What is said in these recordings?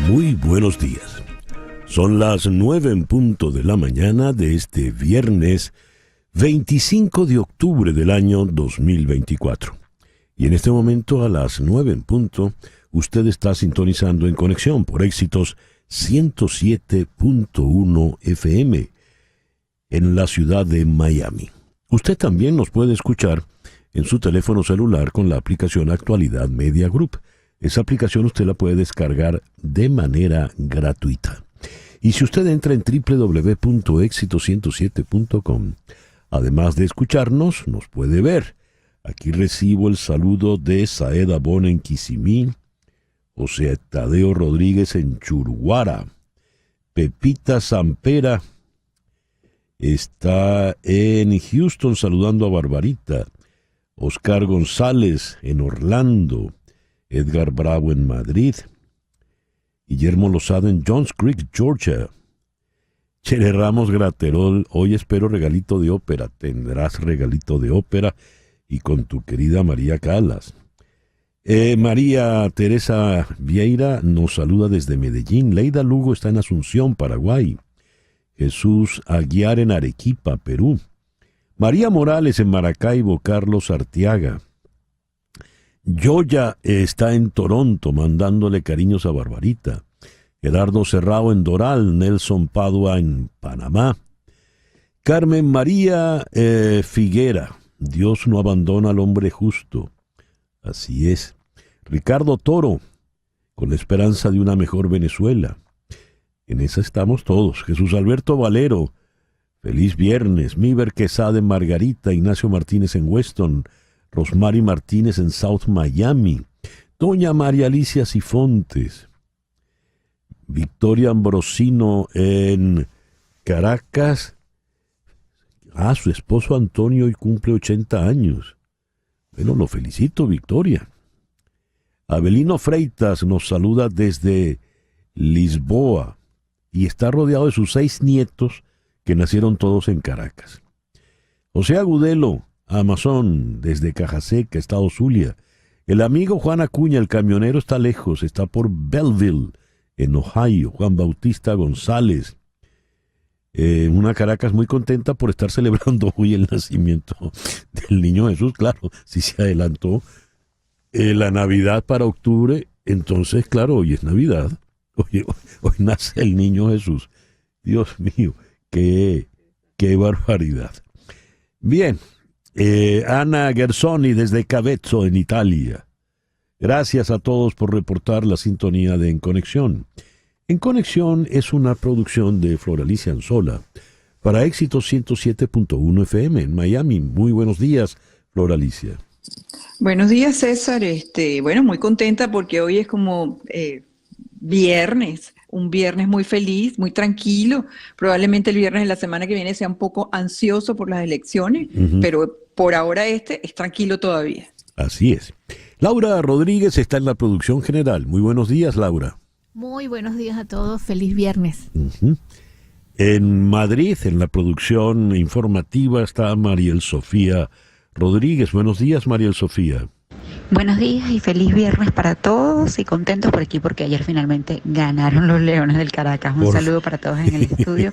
Muy buenos días. Son las 9 en punto de la mañana de este viernes 25 de octubre del año 2024. Y en este momento, a las 9 en punto, usted está sintonizando en conexión por Éxitos 107.1 FM en la ciudad de Miami. Usted también nos puede escuchar en su teléfono celular con la aplicación Actualidad Media Group. Esa aplicación usted la puede descargar de manera gratuita. Y si usted entra en www.éxitos107.com, además de escucharnos, nos puede ver. Aquí recibo el saludo de Saeda Bona en Kissimmee, José Tadeo Rodríguez en Churguara, Pepita Zampera está en Houston saludando a Barbarita, Oscar González en Orlando, Edgar Bravo en Madrid, Guillermo Lozada en Johns Creek, Georgia. Chere Ramos Graterol, hoy espero regalito de ópera. Tendrás regalito de ópera y con tu querida María Calas. María Teresa Vieira nos saluda desde Medellín. Leida Lugo está en Asunción, Paraguay. Jesús Aguiar en Arequipa, Perú. María Morales en Maracaibo, Carlos Arteaga. Yoya está en Toronto mandándole cariños a Barbarita. Gerardo Serrao en Doral, Nelson Padua en Panamá. Carmen María Figuera, Dios no abandona al hombre justo. Así es. Ricardo Toro, con la esperanza de una mejor Venezuela. En esa estamos todos. Jesús Alberto Valero, feliz viernes. Miber Quesada en Margarita, Ignacio Martínez en Weston, Rosmary Martínez en South Miami, doña María Alicia Cifontes, Victoria Ambrosino en Caracas. Su esposo Antonio hoy cumple 80 años. Bueno, lo felicito, Victoria. Abelino Freitas nos saluda desde Lisboa y está rodeado de sus 6 nietos que nacieron todos en Caracas. José Agudelo, Amazon, desde Cajaseca, Estado Zulia. El amigo Juan Acuña, el camionero, está lejos, está por Belleville, en Ohio. Juan Bautista González. Una Caracas muy contenta por estar celebrando hoy el nacimiento del niño Jesús. Claro, si se adelantó la Navidad para octubre, entonces, claro, hoy es Navidad. Hoy nace el niño Jesús. Dios mío, qué barbaridad. Bien. Ana Gersoni desde Cavezzo, en Italia. Gracias a todos por reportar la sintonía de En Conexión. En Conexión es una producción de Floralicia Anzola para Éxitos 107.1 FM en Miami. Muy buenos días, Floralicia. Buenos días, César. Bueno, muy contenta porque hoy es como viernes. Un viernes muy feliz, muy tranquilo. Probablemente el viernes de la semana que viene sea un poco ansioso por las elecciones, pero por ahora es tranquilo todavía. Así es. Laura Rodríguez está en la producción general. Muy buenos días, Laura. Muy buenos días a todos. Feliz viernes. En Madrid, en la producción informativa, está Mariel Sofía Rodríguez. Buenos días, Mariel Sofía. Buenos días y feliz viernes para todos y contentos por aquí porque ayer finalmente ganaron los Leones del Caracas. Un saludo para todos en el estudio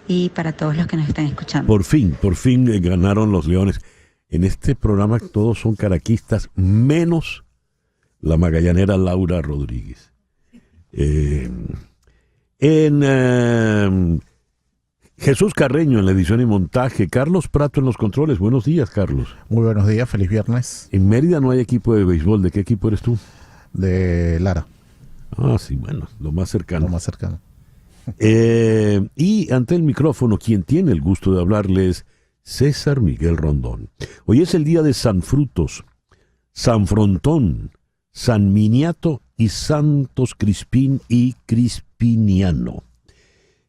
y para todos los que nos están escuchando. Por fin ganaron los Leones. En este programa todos son caraquistas, menos la magallanera Laura Rodríguez. Jesús Carreño en la edición y montaje. Carlos Prato en los controles. Buenos días, Carlos. Muy buenos días, feliz viernes. En Mérida no hay equipo de béisbol. ¿De qué equipo eres tú? De Lara. Sí, bueno, lo más cercano. Y ante el micrófono, quien tiene el gusto de hablarles, César Miguel Rondón. Hoy es el día de San Frutos, San Frontón, San Miniato y Santos Crispín y Crispiniano.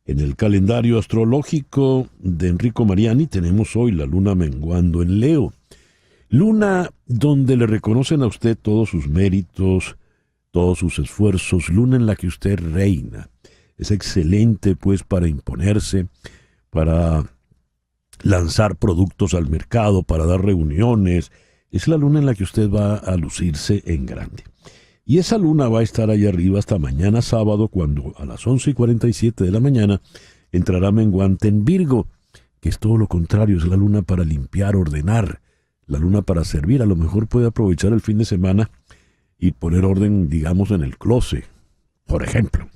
En el calendario astrológico de Enrico Mariani tenemos hoy la luna menguando en Leo. Luna donde le reconocen a usted todos sus méritos, todos sus esfuerzos, luna en la que usted reina. Es excelente pues para imponerse, para lanzar productos al mercado, para dar reuniones. Es la luna en la que usted va a lucirse en grande. Y esa luna va a estar allá arriba hasta mañana sábado, cuando a las 11:47 de la mañana entrará menguante en Virgo, que es todo lo contrario, es la luna para limpiar, ordenar, la luna para servir. A lo mejor puede aprovechar el fin de semana y poner orden, digamos, en el closet, por ejemplo.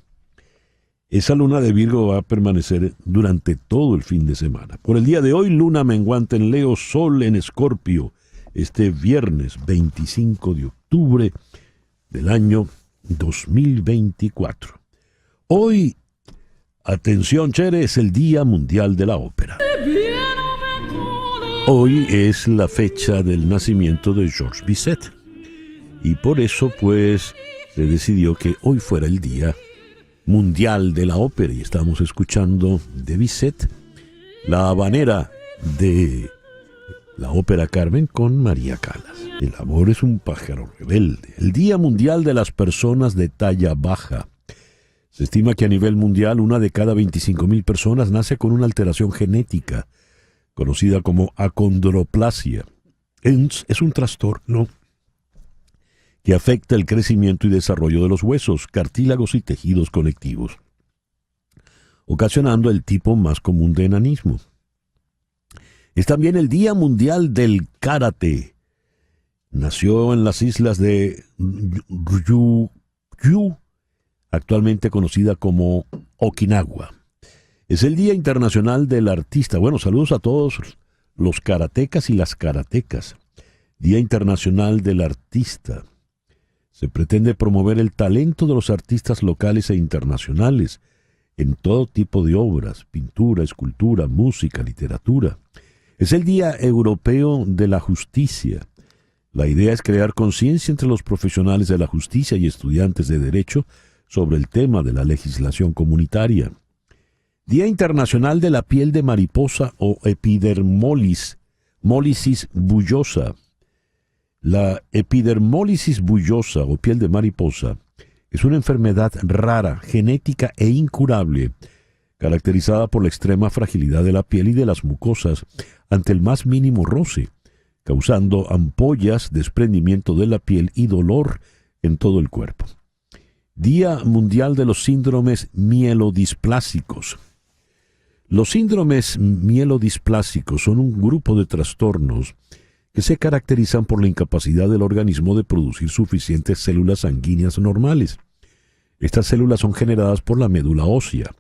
Esa luna de Virgo va a permanecer durante todo el fin de semana. Por el día de hoy, luna menguante en Leo, sol en Escorpio, este viernes 25 de octubre del año 2024. Hoy, atención, chere, es el Día Mundial de la Ópera. Hoy es la fecha del nacimiento de Georges Bizet. Y por eso, pues, se decidió que hoy fuera el Día Mundial de la Ópera. Y estamos escuchando de Bizet la habanera de la ópera Carmen con María Callas. El amor es un pájaro rebelde. El Día Mundial de las Personas de Talla Baja. Se estima que a nivel mundial 1 de cada 25,000 personas nace con una alteración genética conocida como acondroplasia. Es un trastorno que afecta el crecimiento y desarrollo de los huesos, cartílagos y tejidos conectivos, ocasionando el tipo más común de enanismo. Es también el Día Mundial del Karate. Nació en las islas de Ryukyu, actualmente conocida como Okinawa. Es el Día Internacional del Artista. Bueno, saludos a todos los karatecas y las karatecas. Día Internacional del Artista. Se pretende promover el talento de los artistas locales e internacionales en todo tipo de obras, pintura, escultura, música, literatura. Es el Día Europeo de la Justicia. La idea es crear conciencia entre los profesionales de la justicia y estudiantes de derecho sobre el tema de la legislación comunitaria. Día Internacional de la Piel de Mariposa o Epidermólisis bullosa. La epidermólisis bullosa o piel de mariposa es una enfermedad rara, genética e incurable, caracterizada por la extrema fragilidad de la piel y de las mucosas ante el más mínimo roce, causando ampollas, desprendimiento de la piel y dolor en todo el cuerpo. Día Mundial de los Síndromes Mielodisplásicos. Los síndromes mielodisplásicos son un grupo de trastornos que se caracterizan por la incapacidad del organismo de producir suficientes células sanguíneas normales. Estas células son generadas por la médula ósea,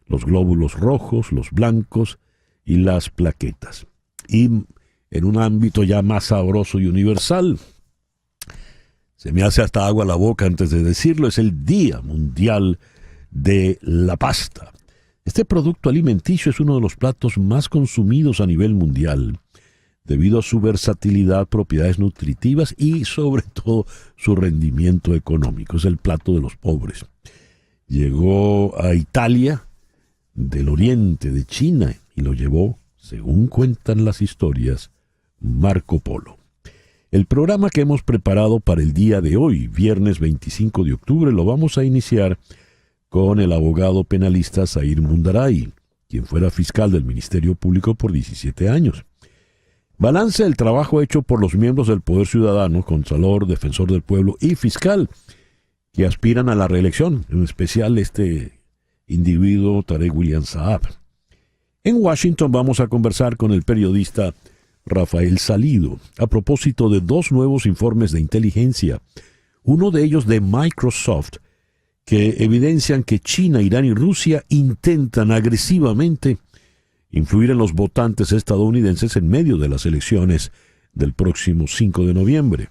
los glóbulos rojos, los blancos y las plaquetas. Y en un ámbito ya más sabroso y universal, se me hace hasta agua la boca antes de decirlo, es el Día Mundial de la Pasta. Este producto alimenticio es uno de los platos más consumidos a nivel mundial, debido a su versatilidad, propiedades nutritivas y sobre todo su rendimiento económico. Es el plato de los pobres. Llegó a Italia del oriente de China y lo llevó, según cuentan las historias, Marco Polo. El programa que hemos preparado para el día de hoy, viernes 25 de octubre, lo vamos a iniciar con el abogado penalista Zair Mundaray, quien fuera fiscal del Ministerio Público por 17 años. Balance el trabajo hecho por los miembros del Poder Ciudadano, Contralor, Defensor del Pueblo y Fiscal, que aspiran a la reelección, en especial este individuo Tarek William Saab. En Washington vamos a conversar con el periodista Rafael Salido a propósito de 2 nuevos informes de inteligencia, uno de ellos de Microsoft, que evidencian que China, Irán y Rusia intentan agresivamente influir en los votantes estadounidenses en medio de las elecciones del próximo 5 de noviembre.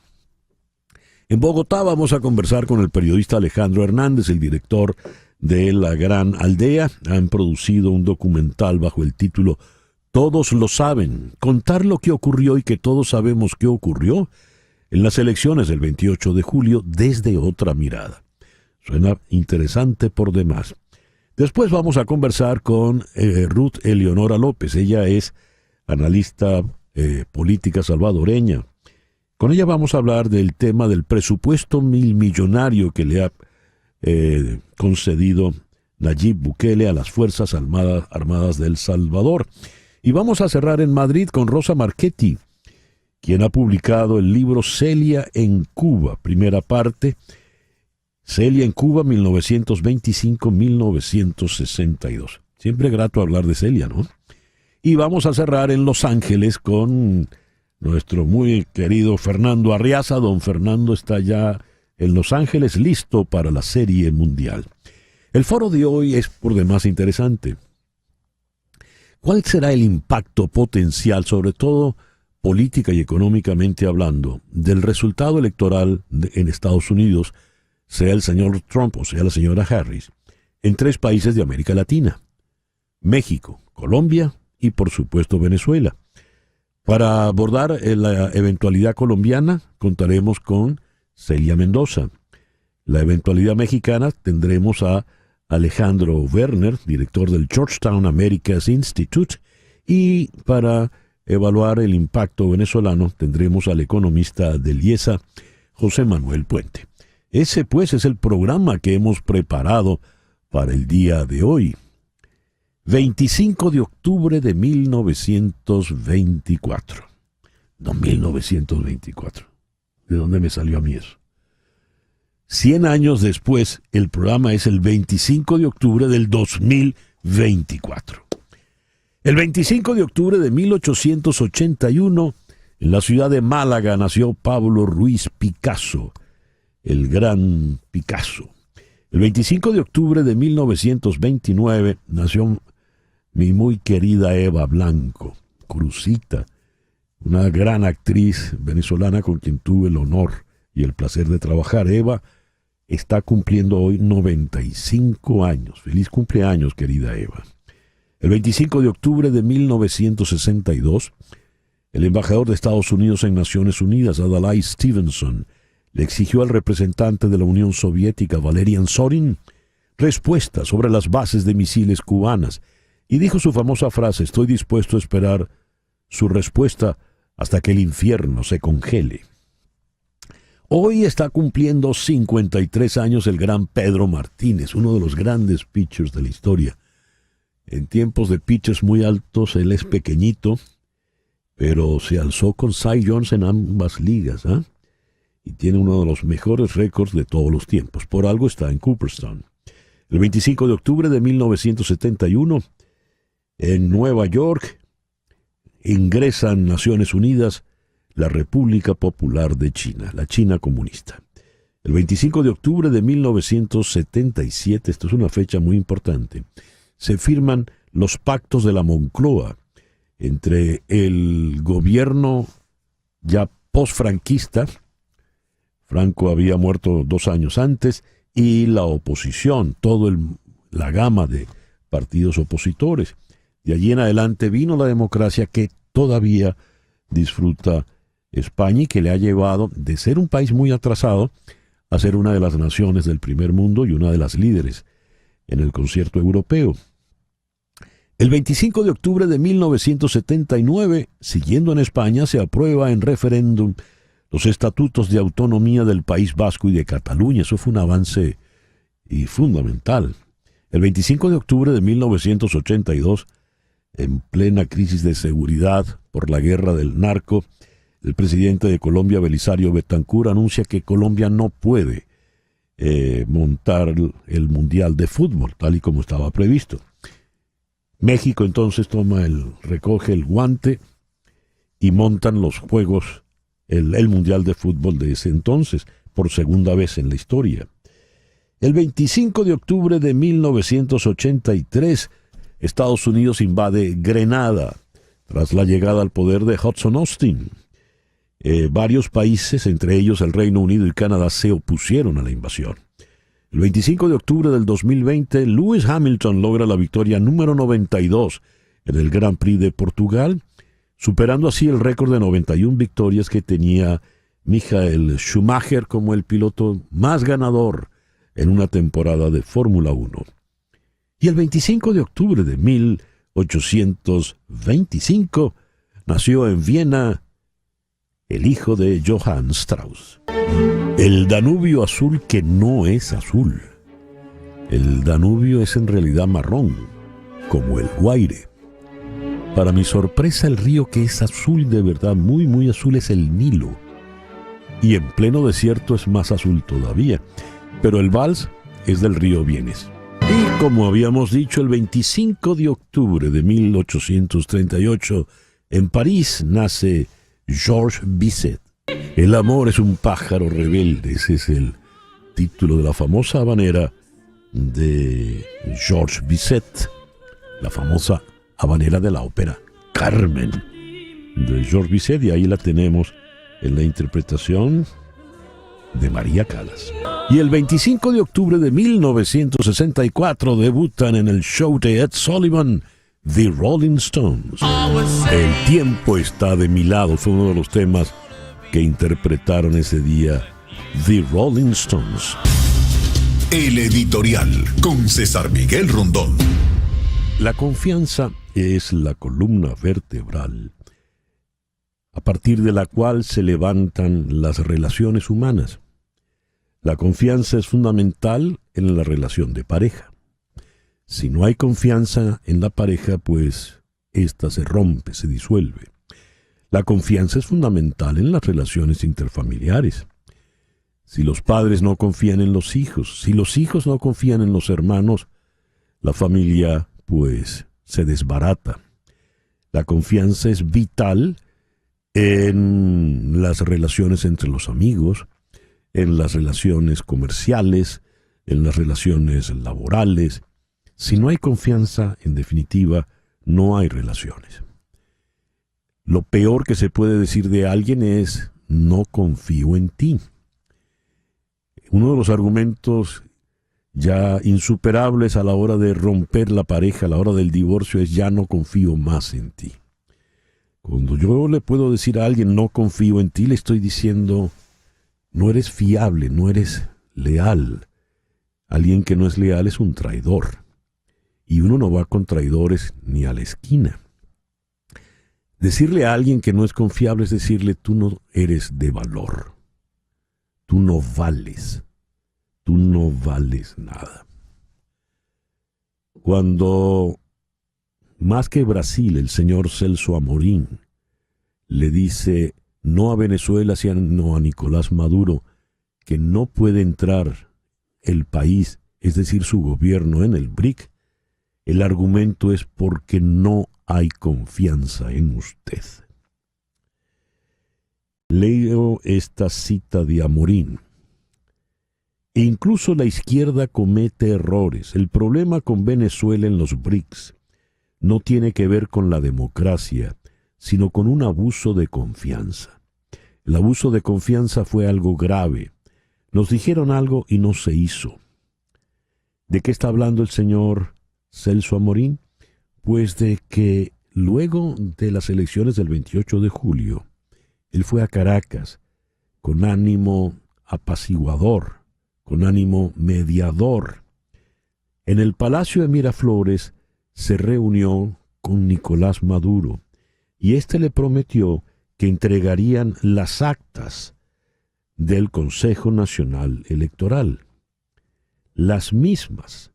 En Bogotá vamos a conversar con el periodista Alejandro Hernández, el director de La Gran Aldea. Han producido un documental bajo el título Todos lo saben, contar lo que ocurrió y que todos sabemos que ocurrió en las elecciones del 28 de julio desde otra mirada. Suena interesante por demás. Después vamos a conversar con Ruth Eleonora López. Ella es analista política salvadoreña. Con ella vamos a hablar del tema del presupuesto millonario que le ha concedido Nayib Bukele a las Fuerzas Armadas de El Salvador. Y vamos a cerrar en Madrid con Rosa Marchetti, quien ha publicado el libro Celia en Cuba, primera parte, Celia en Cuba, 1925-1962. Siempre grato hablar de Celia, ¿no? Y vamos a cerrar en Los Ángeles con nuestro muy querido Fernando Arriaza. Don Fernando está ya en Los Ángeles listo para la Serie Mundial. El foro de hoy es por demás interesante. ¿Cuál será el impacto potencial, sobre todo política y económicamente hablando, del resultado electoral en Estados Unidos, sea el señor Trump o sea la señora Harris, en 3 países de América Latina: México, Colombia y por supuesto Venezuela? Para abordar la eventualidad colombiana contaremos con Celia Mendoza. La eventualidad mexicana tendremos a Alejandro Werner, director del Georgetown Americas Institute, y para evaluar el impacto venezolano tendremos al economista del IESA, José Manuel Puente. Ese pues es el programa que hemos preparado para el día de hoy. 25 de octubre de 1924. No, 1924. ¿De dónde me salió a mí eso? 100 años después, el programa es el 25 de octubre del 2024. El 25 de octubre de 1881, en la ciudad de Málaga, nació Pablo Ruiz Picasso, el gran Picasso. El 25 de octubre de 1929 nació mi muy querida Eva Blanco, Crucita, una gran actriz venezolana con quien tuve el honor y el placer de trabajar. Eva está cumpliendo hoy 95 años. Feliz cumpleaños, querida Eva. El 25 de octubre de 1962, el embajador de Estados Unidos en Naciones Unidas, Adlai Stevenson, le exigió al representante de la Unión Soviética, Valerian Zorin, respuesta sobre las bases de misiles cubanas, y dijo su famosa frase: estoy dispuesto a esperar su respuesta hasta que el infierno se congele. Hoy está cumpliendo 53 años el gran Pedro Martínez, uno de los grandes pitchers de la historia. En tiempos de pitchers muy altos, él es pequeñito, pero se alzó con Cy Jones en ambas ligas, ¿eh? Y tiene uno de los mejores récords de todos los tiempos. Por algo está en Cooperstown. El 25 de octubre de 1971, en Nueva York, ingresan Naciones Unidas la República Popular de China, la China comunista. El 25 de octubre de 1977, esto es una fecha muy importante, se firman los pactos de la Moncloa entre el gobierno ya posfranquista, Franco había muerto 2 años antes, y la oposición, la gama de partidos opositores. De allí en adelante vino la democracia que todavía disfruta España y que le ha llevado de ser un país muy atrasado a ser una de las naciones del primer mundo y una de las líderes en el concierto europeo. El 25 de octubre de 1979, siguiendo en España, se aprueba en referéndum los estatutos de autonomía del País Vasco y de Cataluña. Eso fue un avance fundamental. El 25 de octubre de 1982, en plena crisis de seguridad por la guerra del narco, el presidente de Colombia, Belisario Betancur, anuncia que Colombia no puede montar el Mundial de Fútbol, tal y como estaba previsto. México entonces recoge el guante y montan los Juegos, el Mundial de Fútbol de ese entonces, por segunda vez en la historia. El 25 de octubre de 1983, Estados Unidos invade Grenada, tras la llegada al poder de Hudson Austin. Varios países, entre ellos el Reino Unido y Canadá, se opusieron a la invasión. El 25 de octubre del 2020, Lewis Hamilton logra la victoria número 92 en el Grand Prix de Portugal, superando así el récord de 91 victorias que tenía Michael Schumacher como el piloto más ganador en una temporada de Fórmula 1. Y el 25 de octubre de 1825 nació en Viena el hijo de Johann Strauss. El Danubio azul que no es azul. El Danubio es en realidad marrón, como el Guaire. Para mi sorpresa, el río que es azul de verdad, muy muy azul, es el Nilo. Y en pleno desierto es más azul todavía. pero el vals es del río Vienes. Y como habíamos dicho, el 25 de octubre de 1838, en París nace Georges Bizet. El amor es un pájaro rebelde, ese es el título de la famosa habanera de Georges Bizet, la famosa habanera de la ópera Carmen de Georges Bizet, y ahí la tenemos en la interpretación de María Callas. Y el 25 de octubre de 1964 debutan en el show de Ed Sullivan, The Rolling Stones. El tiempo está de mi lado fue uno de los temas que interpretaron ese día The Rolling Stones. El editorial con César Miguel Rondón. La confianza es la columna vertebral a partir de la cual se levantan las relaciones humanas. La confianza es fundamental en la relación de pareja. Si no hay confianza en la pareja, pues ésta se rompe, se disuelve. La confianza es fundamental en las relaciones interfamiliares. Si los padres no confían en los hijos, si los hijos no confían en los hermanos, la familia, pues, se desbarata. La confianza es vital en las relaciones entre los amigos, en las relaciones comerciales, en las relaciones laborales. Si no hay confianza, en definitiva, no hay relaciones. Lo peor que se puede decir de alguien es, no confío en ti. Uno de los argumentos ya insuperables a la hora de romper la pareja, a la hora del divorcio, es ya no confío más en ti. Cuando yo le puedo decir a alguien no confío en ti, le estoy diciendo no eres fiable, no eres leal. Alguien que no es leal es un traidor. Y uno no va con traidores ni a la esquina. Decirle a alguien que no es confiable es decirle tú no eres de valor. Tú no vales. Tú no vales nada. Cuando, más que Brasil, el señor Celso Amorín le dice no a Venezuela, sino a Nicolás Maduro, que no puede entrar el país, es decir, su gobierno, en el BRIC, el argumento es porque no hay confianza en usted. Leo esta cita de Amorín. E incluso la izquierda comete errores. El problema con Venezuela en los BRICS no tiene que ver con la democracia, sino con un abuso de confianza. El abuso de confianza fue algo grave. Nos dijeron algo y no se hizo. ¿De qué está hablando el señor Celso Amorín? Pues de que luego de las elecciones del 28 de julio, él fue a Caracas con ánimo apaciguador, con ánimo mediador. En el Palacio de Miraflores se reunió con Nicolás Maduro y éste le prometió que entregarían las actas del Consejo Nacional Electoral, las mismas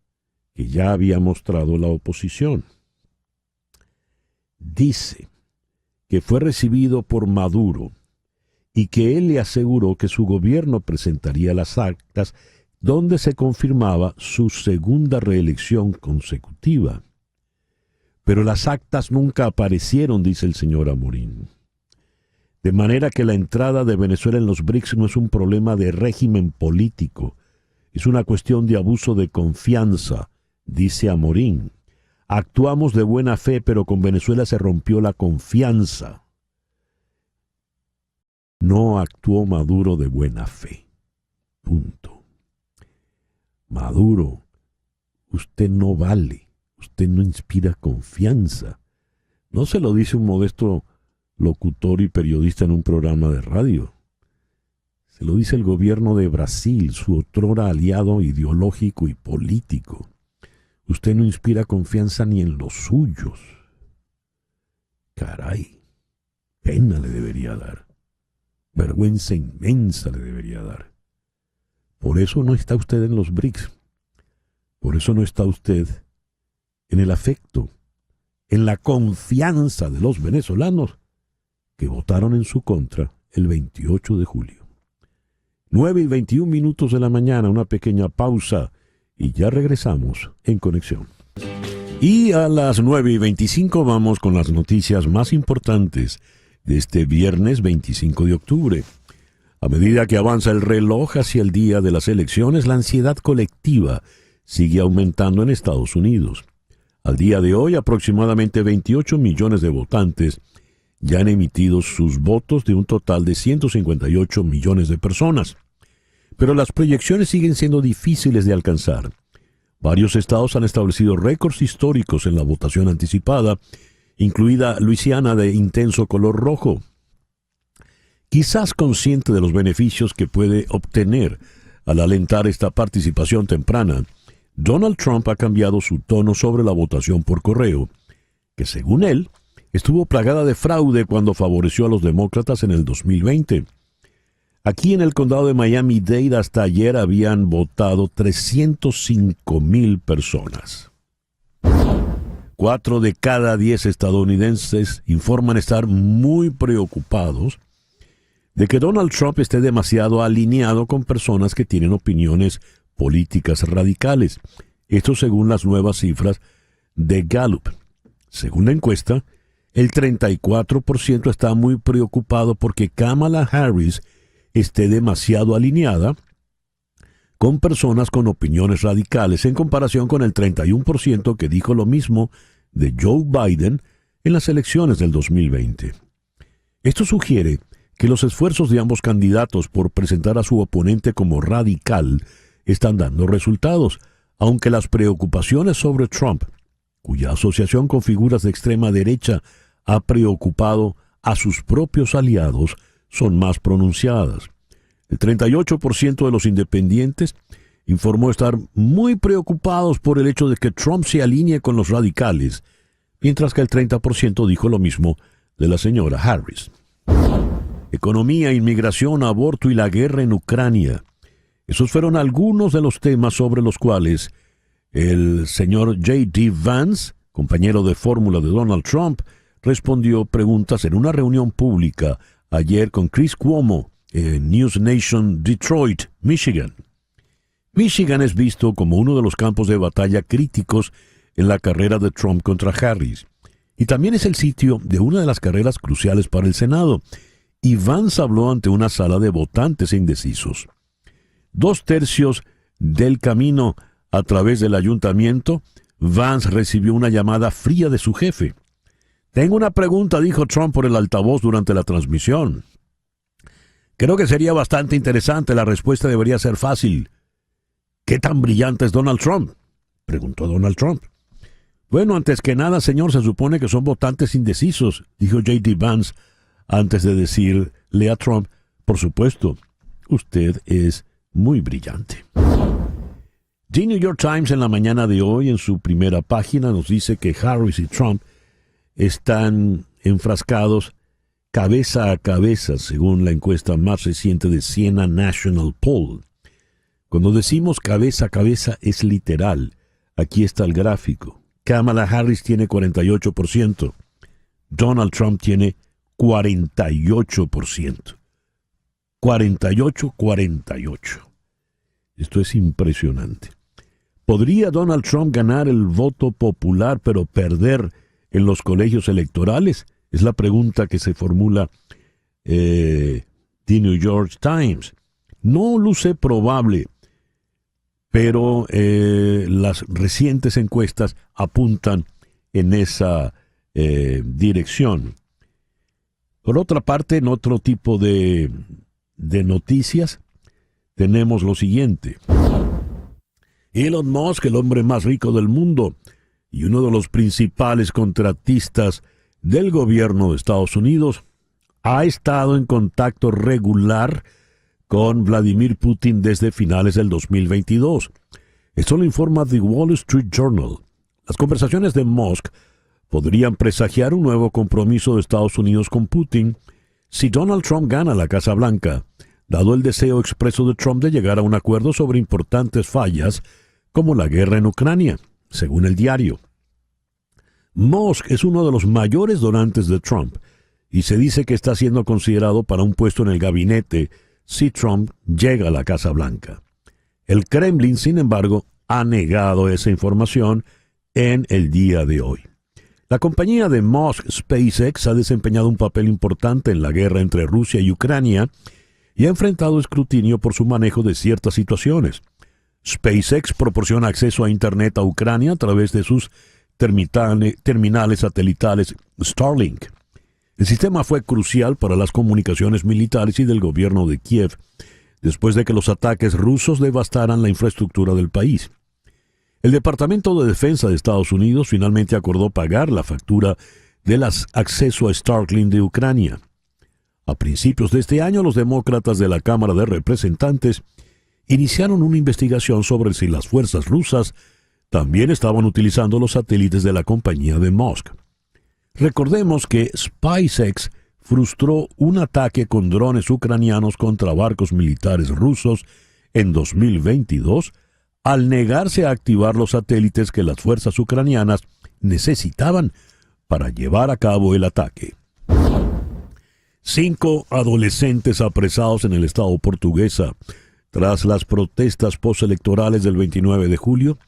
que ya había mostrado la oposición. Dice que fue recibido por Maduro y que él le aseguró que su gobierno presentaría las actas donde se confirmaba su segunda reelección consecutiva. Pero las actas nunca aparecieron, dice el señor Amorín. De manera que la entrada de Venezuela en los BRICS no es un problema de régimen político, es una cuestión de abuso de confianza, dice Amorín. Actuamos de buena fe, pero con Venezuela se rompió la confianza. No actuó Maduro de buena fe. Punto. Maduro, usted no vale, usted no inspira confianza. No se lo dice un modesto locutor y periodista en un programa de radio. Se lo dice el gobierno de Brasil, su otrora aliado ideológico y político. Usted no inspira confianza ni en los suyos. Caray, pena le debería dar. Vergüenza inmensa le debería dar. Por eso no está usted en los BRICS. Por eso no está usted en el afecto, en la confianza de los venezolanos que votaron en su contra el 28 de julio. 9:21 de la mañana, una pequeña pausa y ya regresamos en Conexión. Y a las 9:25 vamos con las noticias más importantes de este viernes 25 de octubre. A medida que avanza el reloj hacia el día de las elecciones, la ansiedad colectiva sigue aumentando en Estados Unidos. Al día de hoy, aproximadamente 28 millones de votantes ya han emitido sus votos de un total de 158 millones de personas. Pero las proyecciones siguen siendo difíciles de alcanzar. Varios estados han establecido récords históricos en la votación anticipada, incluida Luisiana de intenso color rojo. Quizás consciente de los beneficios que puede obtener al alentar esta participación temprana, Donald Trump ha cambiado su tono sobre la votación por correo, que según él, estuvo plagada de fraude cuando favoreció a los demócratas en el 2020. Aquí en el condado de Miami-Dade hasta ayer habían votado 305,000 personas. 4 de cada 10 estadounidenses informan estar muy preocupados de que Donald Trump esté demasiado alineado con personas que tienen opiniones políticas radicales. Esto según las nuevas cifras de Gallup. Según la encuesta, el 34% está muy preocupado porque Kamala Harris esté demasiado alineada con personas con opiniones radicales, en comparación con el 31% que dijo lo mismo de Joe Biden en las elecciones del 2020. Esto sugiere que los esfuerzos de ambos candidatos por presentar a su oponente como radical están dando resultados, aunque las preocupaciones sobre Trump, cuya asociación con figuras de extrema derecha ha preocupado a sus propios aliados, son más pronunciadas. El 38% de los independientes informó estar muy preocupados por el hecho de que Trump se alinee con los radicales, mientras que el 30% dijo lo mismo de la señora Harris. Economía, inmigración, aborto y la guerra en Ucrania. Esos fueron algunos de los temas sobre los cuales el señor J.D. Vance, compañero de fórmula de Donald Trump, respondió preguntas en una reunión pública ayer con Chris Cuomo en News Nation Detroit, Michigan. Michigan es visto como uno de los campos de batalla críticos en la carrera de Trump contra Harris, y también es el sitio de una de las carreras cruciales para el Senado, y Vance habló ante una sala de votantes indecisos. 2/3 del camino a través del ayuntamiento, Vance recibió una llamada fría de su jefe. «Tengo una pregunta», dijo Trump por el altavoz durante la transmisión. «Creo que sería bastante interesante. La respuesta debería ser fácil». «¿Qué tan brillante es Donald Trump?», preguntó Donald Trump. «Bueno, antes que nada, señor, se supone que son votantes indecisos», dijo J.D. Vance, antes de decirle a Trump, «Por supuesto, usted es muy brillante». The New York Times en la mañana de hoy, en su primera página, nos dice que Harris y Trump están enfrascados cabeza a cabeza, según la encuesta más reciente de Siena National Poll. Cuando decimos cabeza a cabeza es literal. Aquí está el gráfico. Kamala Harris tiene 48%. Donald Trump tiene 48%. 48. Esto es impresionante. ¿Podría Donald Trump ganar el voto popular pero perder en los colegios electorales? Es la pregunta que se formula The New York Times. No luce probable, pero las recientes encuestas apuntan en esa dirección. Por otra parte, en otro tipo de noticias, tenemos lo siguiente. Elon Musk, el hombre más rico del mundo y uno de los principales contratistas del gobierno de Estados Unidos, ha estado en contacto regular con Vladimir Putin desde finales del 2022. Esto lo informa The Wall Street Journal. Las conversaciones de Musk podrían presagiar un nuevo compromiso de Estados Unidos con Putin si Donald Trump gana la Casa Blanca, dado el deseo expreso de Trump de llegar a un acuerdo sobre importantes fallas como la guerra en Ucrania, según el diario. Musk es uno de los mayores donantes de Trump y se dice que está siendo considerado para un puesto en el gabinete si Trump llega a la Casa Blanca. El Kremlin, sin embargo, ha negado esa información en el día de hoy. La compañía de Musk, SpaceX, ha desempeñado un papel importante en la guerra entre Rusia y Ucrania y ha enfrentado escrutinio por su manejo de ciertas situaciones. SpaceX proporciona acceso a Internet a Ucrania a través de sus terminales satelitales Starlink. El sistema fue crucial para las comunicaciones militares y del gobierno de Kiev, después de que los ataques rusos devastaran la infraestructura del país. El Departamento de Defensa de Estados Unidos finalmente acordó pagar la factura del acceso a Starlink de Ucrania. A principios de este año, los demócratas de la Cámara de Representantes iniciaron una investigación sobre si las fuerzas rusas también estaban utilizando los satélites de la compañía de Musk. Recordemos que SpaceX frustró un ataque con drones ucranianos contra barcos militares rusos en 2022 al negarse a activar los satélites que las fuerzas ucranianas necesitaban para llevar a cabo el ataque. 5 adolescentes apresados en el estado portuguesa tras las protestas postelectorales del 29 de julio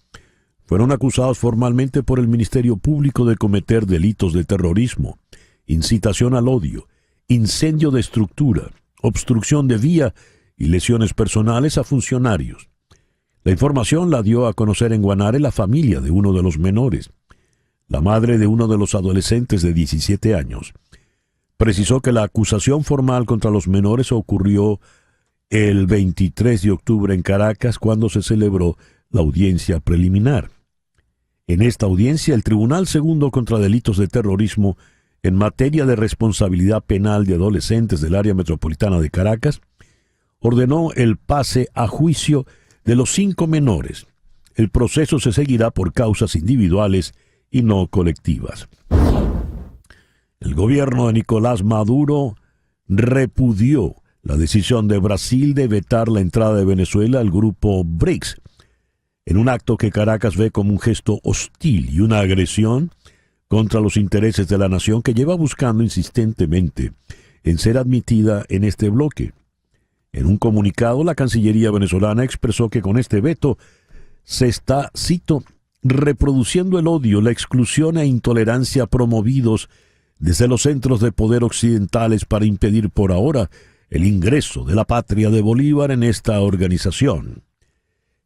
fueron acusados formalmente por el Ministerio Público de cometer delitos de terrorismo, incitación al odio, incendio de estructura, obstrucción de vía y lesiones personales a funcionarios. La información la dio a conocer en Guanare la familia de uno de los menores. La madre de uno de los adolescentes de 17 años precisó que la acusación formal contra los menores ocurrió el 23 de octubre en Caracas, cuando se celebró la audiencia preliminar. En esta audiencia, el Tribunal Segundo contra Delitos de Terrorismo en materia de responsabilidad penal de adolescentes del área metropolitana de Caracas ordenó el pase a juicio de los 5 menores. El proceso se seguirá por causas individuales y no colectivas. El gobierno de Nicolás Maduro repudió la decisión de Brasil de vetar la entrada de Venezuela al grupo BRICS, en un acto que Caracas ve como un gesto hostil y una agresión contra los intereses de la nación que lleva buscando insistentemente en ser admitida en este bloque. En un comunicado, la Cancillería venezolana expresó que con este veto se está, cito, reproduciendo el odio, la exclusión e intolerancia promovidos desde los centros de poder occidentales para impedir por ahora el ingreso de la patria de Bolívar en esta organización.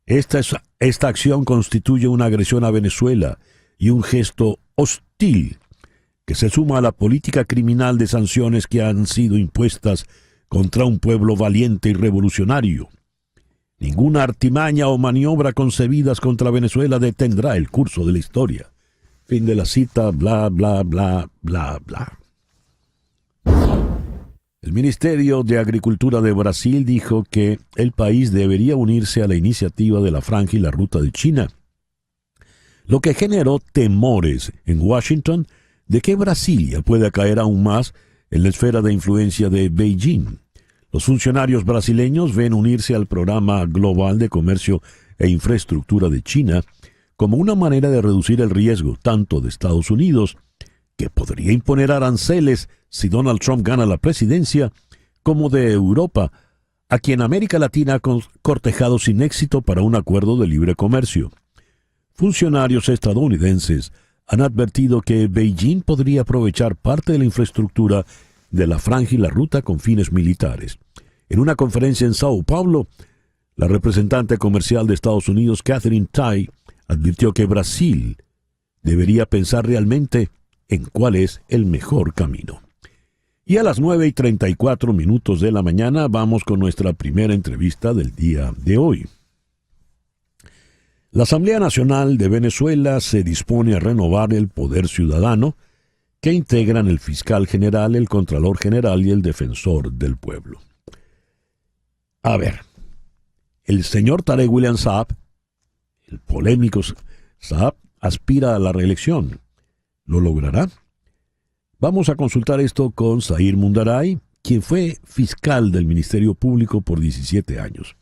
Esta acción constituye una agresión a Venezuela y un gesto hostil que se suma a la política criminal de sanciones que han sido impuestas contra un pueblo valiente y revolucionario. Ninguna artimaña o maniobra concebidas contra Venezuela detendrá el curso de la historia. Fin de la cita, bla, bla, bla, bla, bla. El Ministerio de Agricultura de Brasil dijo que el país debería unirse a la iniciativa de la Franja y la Ruta de China, lo que generó temores en Washington de que Brasilia pueda caer aún más en la esfera de influencia de Beijing. Los funcionarios brasileños ven unirse al Programa Global de Comercio e Infraestructura de China como una manera de reducir el riesgo tanto de Estados Unidos, que podría imponer aranceles si Donald Trump gana la presidencia, como de Europa, a quien América Latina ha cortejado sin éxito para un acuerdo de libre comercio. Funcionarios estadounidenses han advertido que Beijing podría aprovechar parte de la infraestructura de la Franja y la Ruta con fines militares. En una conferencia en Sao Paulo, la representante comercial de Estados Unidos, Katherine Tai, advirtió que Brasil debería pensar realmente en cuál es el mejor camino. Y a las 9:34 de la mañana vamos con nuestra primera entrevista del día de hoy. La Asamblea Nacional de Venezuela se dispone a renovar el poder ciudadano que integran el fiscal general, el contralor general y el defensor del pueblo. A ver, el señor Tarek William Saab, el polémico Saab, aspira a la reelección. ¿Lo logrará? Vamos a consultar esto con Zahir Mundaray, quien fue fiscal del Ministerio Público por 17 años.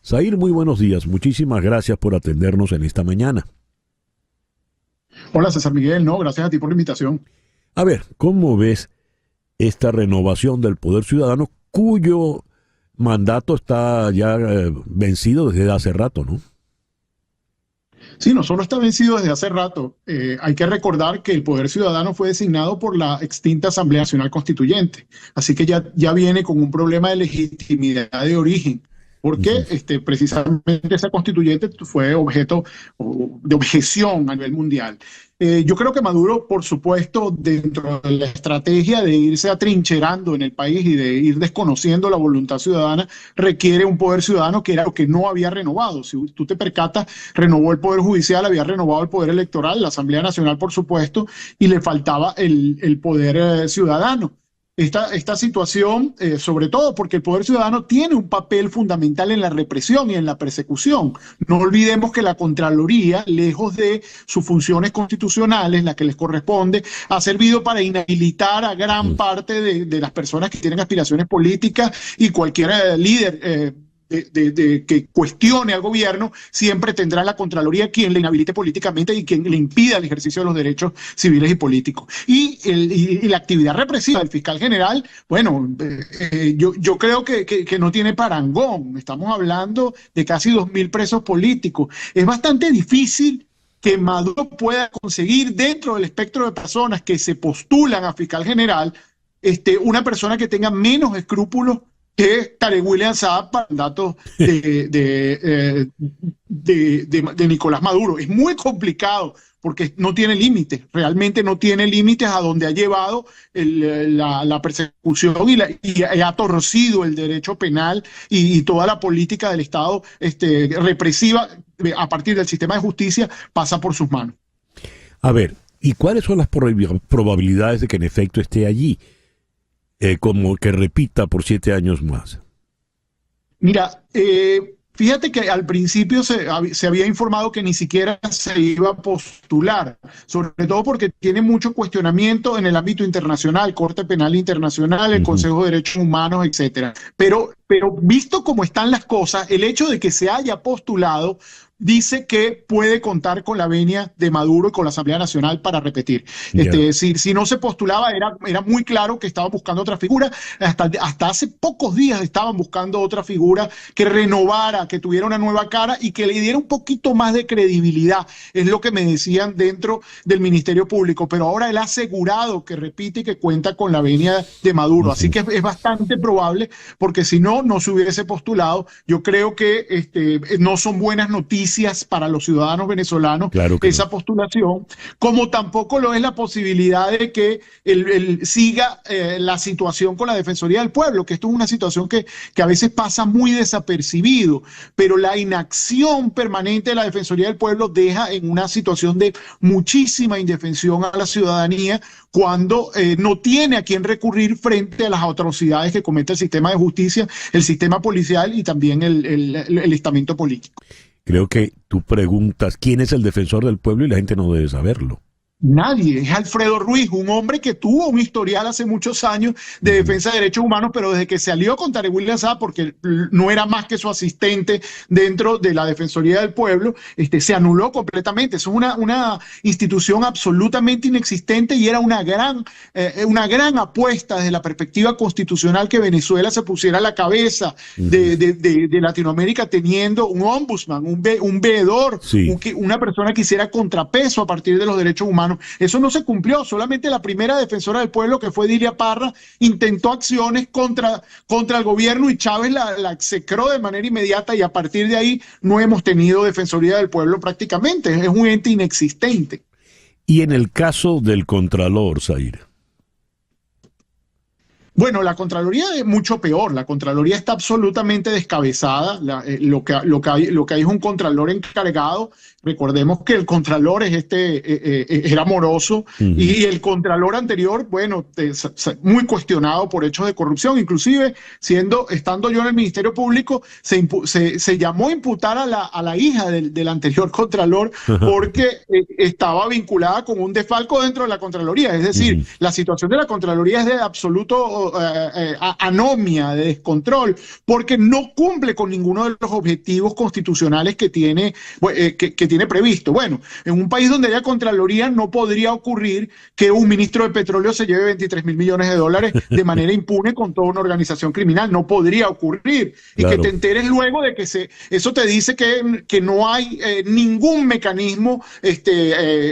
Zahir, muy buenos días. Muchísimas gracias por atendernos en esta mañana. Hola, César Miguel. No, gracias a ti por la invitación. A ver, ¿cómo ves esta renovación del Poder Ciudadano cuyo mandato está ya vencido desde hace rato, ¿no? Sí, no solo está vencido desde hace rato. Hay que recordar que el Poder Ciudadano fue designado por la extinta Asamblea Nacional Constituyente. Así que ya viene con un problema de legitimidad de origen. Porque precisamente esa constituyente fue objeto de objeción a nivel mundial. Yo creo que Maduro, por supuesto, dentro de la estrategia de irse atrincherando en el país y de ir desconociendo la voluntad ciudadana, requiere un poder ciudadano que era lo que no había renovado. Si tú te percatas, renovó el Poder Judicial, había renovado el Poder Electoral, la Asamblea Nacional, por supuesto, y le faltaba el poder ciudadano. Esta situación, sobre todo porque el Poder Ciudadano tiene un papel fundamental en la represión y en la persecución. No olvidemos que la Contraloría, lejos de sus funciones constitucionales, la que les corresponde, ha servido para inhabilitar a gran parte de las personas que tienen aspiraciones políticas, y cualquier líder que cuestione al gobierno siempre tendrá la Contraloría quien le inhabilite políticamente y quien le impida el ejercicio de los derechos civiles y políticos. Y la actividad represiva del fiscal general, bueno, yo creo que no tiene parangón. Estamos hablando de casi 2.000 presos políticos. Es bastante difícil que Maduro pueda conseguir dentro del espectro de personas que se postulan a fiscal general una persona que tenga menos escrúpulos que Tarek William Saab para datos de Nicolás Maduro. Es muy complicado porque no tiene límites, realmente no tiene límites a donde ha llevado la persecución y ha torcido el derecho penal y toda la política del Estado represiva a partir del sistema de justicia pasa por sus manos. A ver, ¿y cuáles son las probabilidades de que en efecto esté allí? Como que repita por 7 años más. Mira, fíjate que al principio se había informado que ni siquiera se iba a postular, sobre todo porque tiene mucho cuestionamiento en el ámbito internacional, Corte Penal Internacional, el Consejo de Derechos Humanos, etcétera. Pero visto cómo están las cosas, el hecho de que se haya postulado dice que puede contar con la venia de Maduro y con la Asamblea Nacional para repetir. Si no se postulaba, era muy claro que estaban buscando otra figura. Hasta hace pocos días estaban buscando otra figura que renovara, que tuviera una nueva cara y que le diera un poquito más de credibilidad. Es lo que me decían dentro del Ministerio Público. Pero ahora él ha asegurado que repite y que cuenta con la venia de Maduro. Así que es bastante probable, porque si no se hubiese postulado. Yo creo que no son buenas noticias para los ciudadanos venezolanos, claro que esa postulación, como tampoco lo es la posibilidad de que él siga la situación con la Defensoría del Pueblo, que esto es una situación que a veces pasa muy desapercibido, pero la inacción permanente de la Defensoría del Pueblo deja en una situación de muchísima indefensión a la ciudadanía cuando no tiene a quién recurrir frente a las atrocidades que comete el sistema de justicia, el sistema policial y también el estamento político. Creo que tú preguntas quién es el defensor del pueblo y la gente no debe saberlo. Nadie, es Alfredo Ruiz, un hombre que tuvo un historial hace muchos años de defensa de derechos humanos, pero desde que se alió con Tarek William Saab, porque no era más que su asistente dentro de la Defensoría del Pueblo, se anuló completamente. Es una institución absolutamente inexistente y era una gran apuesta desde la perspectiva constitucional que Venezuela se pusiera a la cabeza de Latinoamérica teniendo un ombudsman, un veedor, una persona que hiciera contrapeso a partir de los derechos humanos. Eso no se cumplió. Solamente la primera defensora del pueblo, que fue Dilia Parra, intentó acciones contra el gobierno y Chávez la execró de manera inmediata, y a partir de ahí no hemos tenido defensoría del pueblo prácticamente. Es un ente inexistente. Y en el caso del Contralor, Zair. Bueno, la Contraloría es mucho peor. La Contraloría está absolutamente descabezada. Lo que hay es un Contralor encargado. Recordemos que el Contralor era moroso, y el Contralor anterior, bueno, muy cuestionado por hechos de corrupción. Inclusive, estando yo en el Ministerio Público, se llamó a imputar a la hija del anterior Contralor porque estaba vinculada con un desfalco dentro de la Contraloría. Es decir, la situación de la Contraloría es de absoluto anomia, de descontrol, porque no cumple con ninguno de los objetivos constitucionales que tiene previsto. Bueno, en un país donde haya Contraloría no podría ocurrir que un ministro de Petróleo se lleve 23.000 millones de dólares de manera impune con toda una organización criminal. No podría ocurrir. Y Claro. que te enteres luego de que eso te dice que no hay ningún mecanismo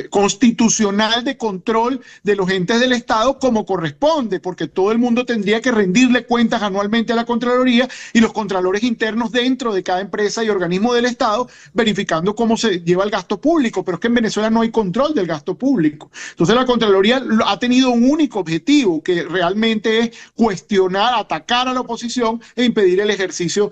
constitucional de control de los entes del Estado como corresponde, porque todo el mundo tendría que rendirle cuentas anualmente a la Contraloría y los contralores internos dentro de cada empresa y organismo del Estado verificando cómo se lleva el gasto público. Pero es que en Venezuela no hay control del gasto público. Entonces la Contraloría ha tenido un único objetivo, que realmente es cuestionar, atacar a la oposición e impedir el ejercicio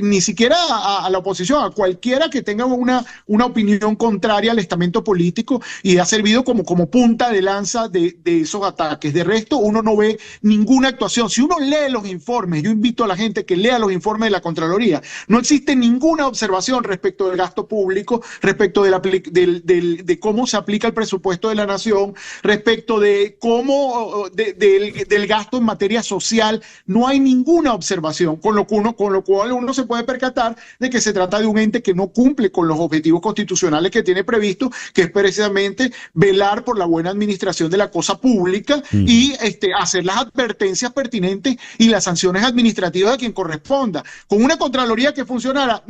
ni siquiera a la oposición, a cualquiera que tenga una opinión contraria al estamento político, y ha servido como punta de lanza de esos ataques. De resto, uno no ve ninguna actuación. Si uno lee los informes, yo invito a la gente que lea los informes de la Contraloría, no existe ninguna observación respecto del gasto público, respecto de cómo se aplica el presupuesto de la nación, respecto de cómo del gasto en materia social. No hay ninguna observación, con lo cual uno se puede percatar de que se trata de un ente que no cumple con los objetivos constitucionales que tiene previsto, que es precisamente velar por la buena administración de la cosa pública y hacer las advertencias pertinentes y las sanciones administrativas a quien corresponda. Con una Contraloría que funcionara,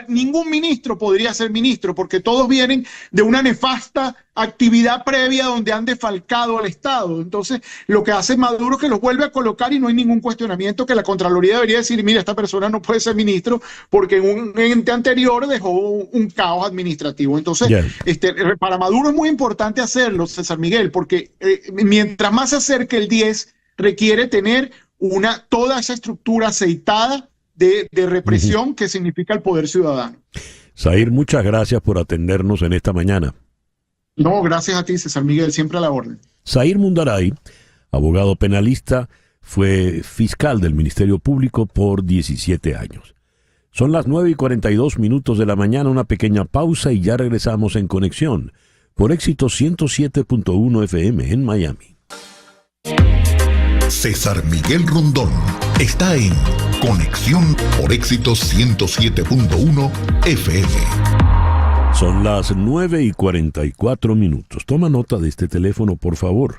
ningún ministro podría ser ministro, porque todos vienen de una nefasta actividad previa donde han defalcado al Estado. Entonces, lo que hace Maduro es que los vuelve a colocar y no hay ningún cuestionamiento, que la Contraloría debería decir: mira, esta persona no puede ser ministro porque en un ente anterior dejó un caos administrativo. Entonces, para Maduro es muy importante hacerlo, César Miguel, porque mientras más se acerque el 10, requiere tener toda esa estructura aceitada de represión que significa el poder ciudadano. Zahir, muchas gracias por atendernos en esta mañana. No, gracias a ti, César Miguel, siempre a la orden. Zahir Mundaray, abogado penalista, fue fiscal del Ministerio Público por 17 años. Son las 9:42 de la mañana, una pequeña pausa y ya regresamos en Conexión por Éxito 107.1 FM en Miami. César Miguel Rondón está en Conexión por Éxito 107.1 FM. Son las 9:44. Toma nota de este teléfono, por favor.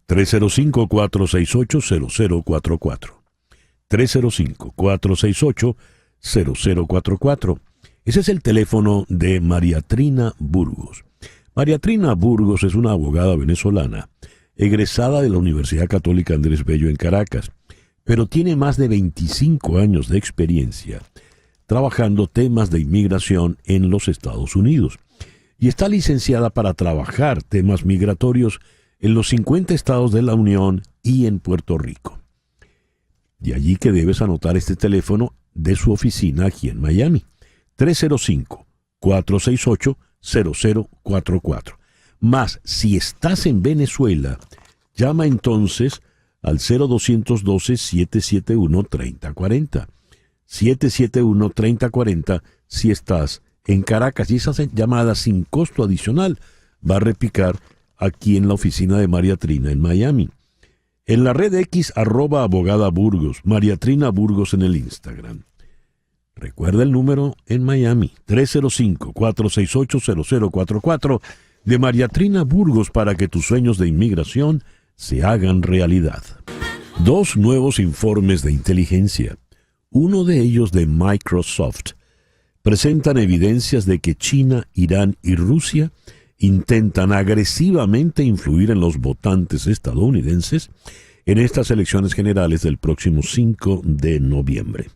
305-468-0044. 305-468-0044. Ese es el teléfono de María Trina Burgos. María Trina Burgos es una abogada venezolana, egresada de la Universidad Católica Andrés Bello en Caracas, pero tiene más de 25 años de experiencia trabajando temas de inmigración en los Estados Unidos, y está licenciada para trabajar temas migratorios en los 50 estados de la Unión y en Puerto Rico. De allí que debes anotar este teléfono de su oficina aquí en Miami, 305-468-0044. Más, si estás en Venezuela, llama entonces al 0212-771-3040. 771-3040 si estás en Caracas, y esa llamada sin costo adicional va a repicar aquí en la oficina de María Trina en Miami. En la red X, @abogada Burgos, María Trina Burgos en el Instagram. Recuerda el número en Miami, 305-468-0044 de María Trina Burgos, para que tus sueños de inmigración se hagan realidad. 2 nuevos informes de inteligencia, uno de ellos de Microsoft, presentan evidencias de que China, Irán y Rusia intentan agresivamente influir en los votantes estadounidenses en estas elecciones generales del próximo 5 de noviembre.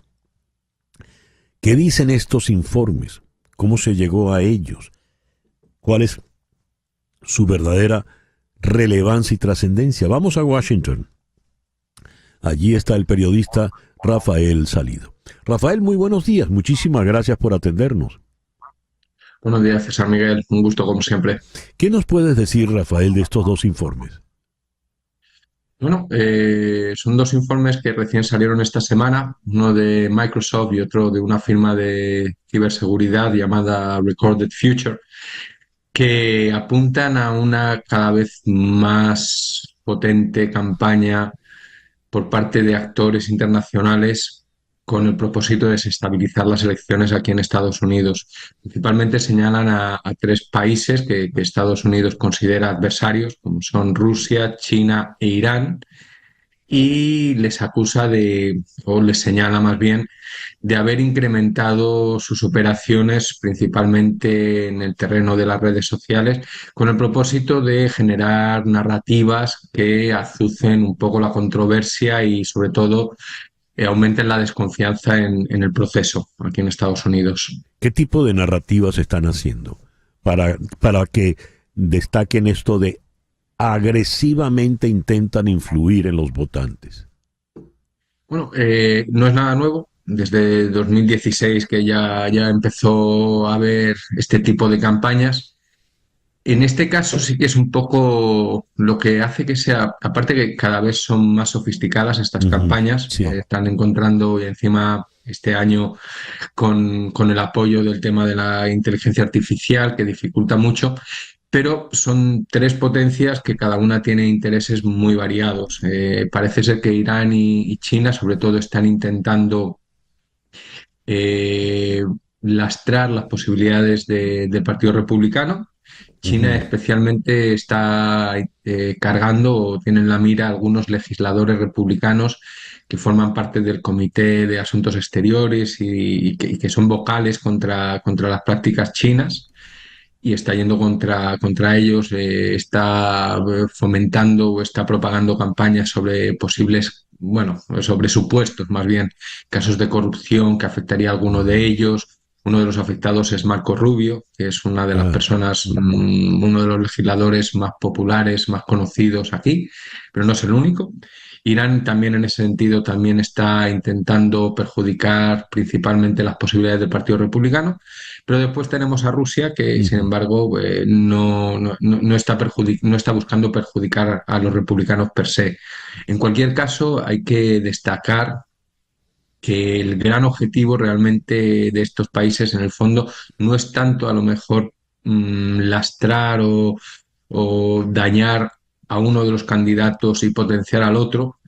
¿Qué dicen estos informes? ¿Cómo se llegó a ellos? ¿Cuál es su verdadera relevancia y trascendencia? Vamos a Washington. Allí está el periodista Rafael Salido. Rafael, muy buenos días. Muchísimas gracias por atendernos. Buenos días, César Miguel. Un gusto, como siempre. ¿Qué nos puedes decir, Rafael, de estos 2 informes? Bueno, son 2 informes que recién salieron esta semana, uno de Microsoft y otro de una firma de ciberseguridad llamada Recorded Future, que apuntan a una cada vez más potente campaña por parte de actores internacionales con el propósito de desestabilizar las elecciones aquí en Estados Unidos. Principalmente señalan a tres países que Estados Unidos considera adversarios, como son Rusia, China e Irán, y les acusa o les señala más bien, de haber incrementado sus operaciones principalmente en el terreno de las redes sociales con el propósito de generar narrativas que azucen un poco la controversia y sobre todo aumenten la desconfianza en el proceso aquí en Estados Unidos. ¿Qué tipo de narrativas están haciendo para que destaquen esto de agresivamente intentan influir en los votantes? Bueno, no es nada nuevo. Desde 2016 que ya empezó a haber este tipo de campañas. En este caso sí que es un poco lo que hace que sea, aparte que cada vez son más sofisticadas estas campañas, sí. están encontrando y encima este año con el apoyo del tema de la inteligencia artificial que dificulta mucho, pero son tres potencias que cada una tiene intereses muy variados. Parece ser que Irán y China sobre todo están intentando lastrar las posibilidades del Partido Republicano. China especialmente está cargando o tiene en la mira algunos legisladores republicanos que forman parte del Comité de Asuntos Exteriores y que son vocales contra las prácticas chinas y está yendo contra ellos, está fomentando o está propagando campañas sobre posibles, bueno, sobre supuestos más bien, casos de corrupción que afectaría a alguno de ellos. Uno de los afectados es Marco Rubio, que es una de las personas, uno de los legisladores más populares, más conocidos aquí, pero no es el único. Irán también en ese sentido también está intentando perjudicar principalmente las posibilidades del Partido Republicano, pero después tenemos a Rusia que, sin embargo, no está buscando perjudicar a los republicanos per se. En cualquier caso, hay que destacar que el gran objetivo realmente de estos países, en el fondo, no es tanto a lo mejor lastrar o dañar a uno de los candidatos y potenciar al otro,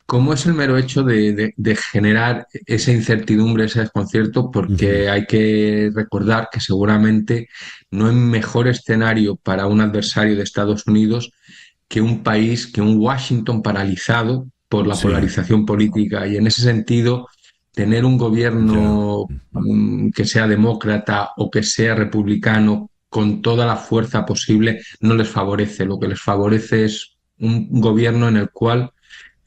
como es el mero hecho de generar esa incertidumbre, ese desconcierto, porque hay que recordar que seguramente no hay mejor escenario para un adversario de Estados Unidos que un país, que un Washington paralizado por la polarización política. Y en ese sentido, tener un gobierno que sea demócrata o que sea republicano con toda la fuerza posible no les favorece. Lo que les favorece es un gobierno en el cual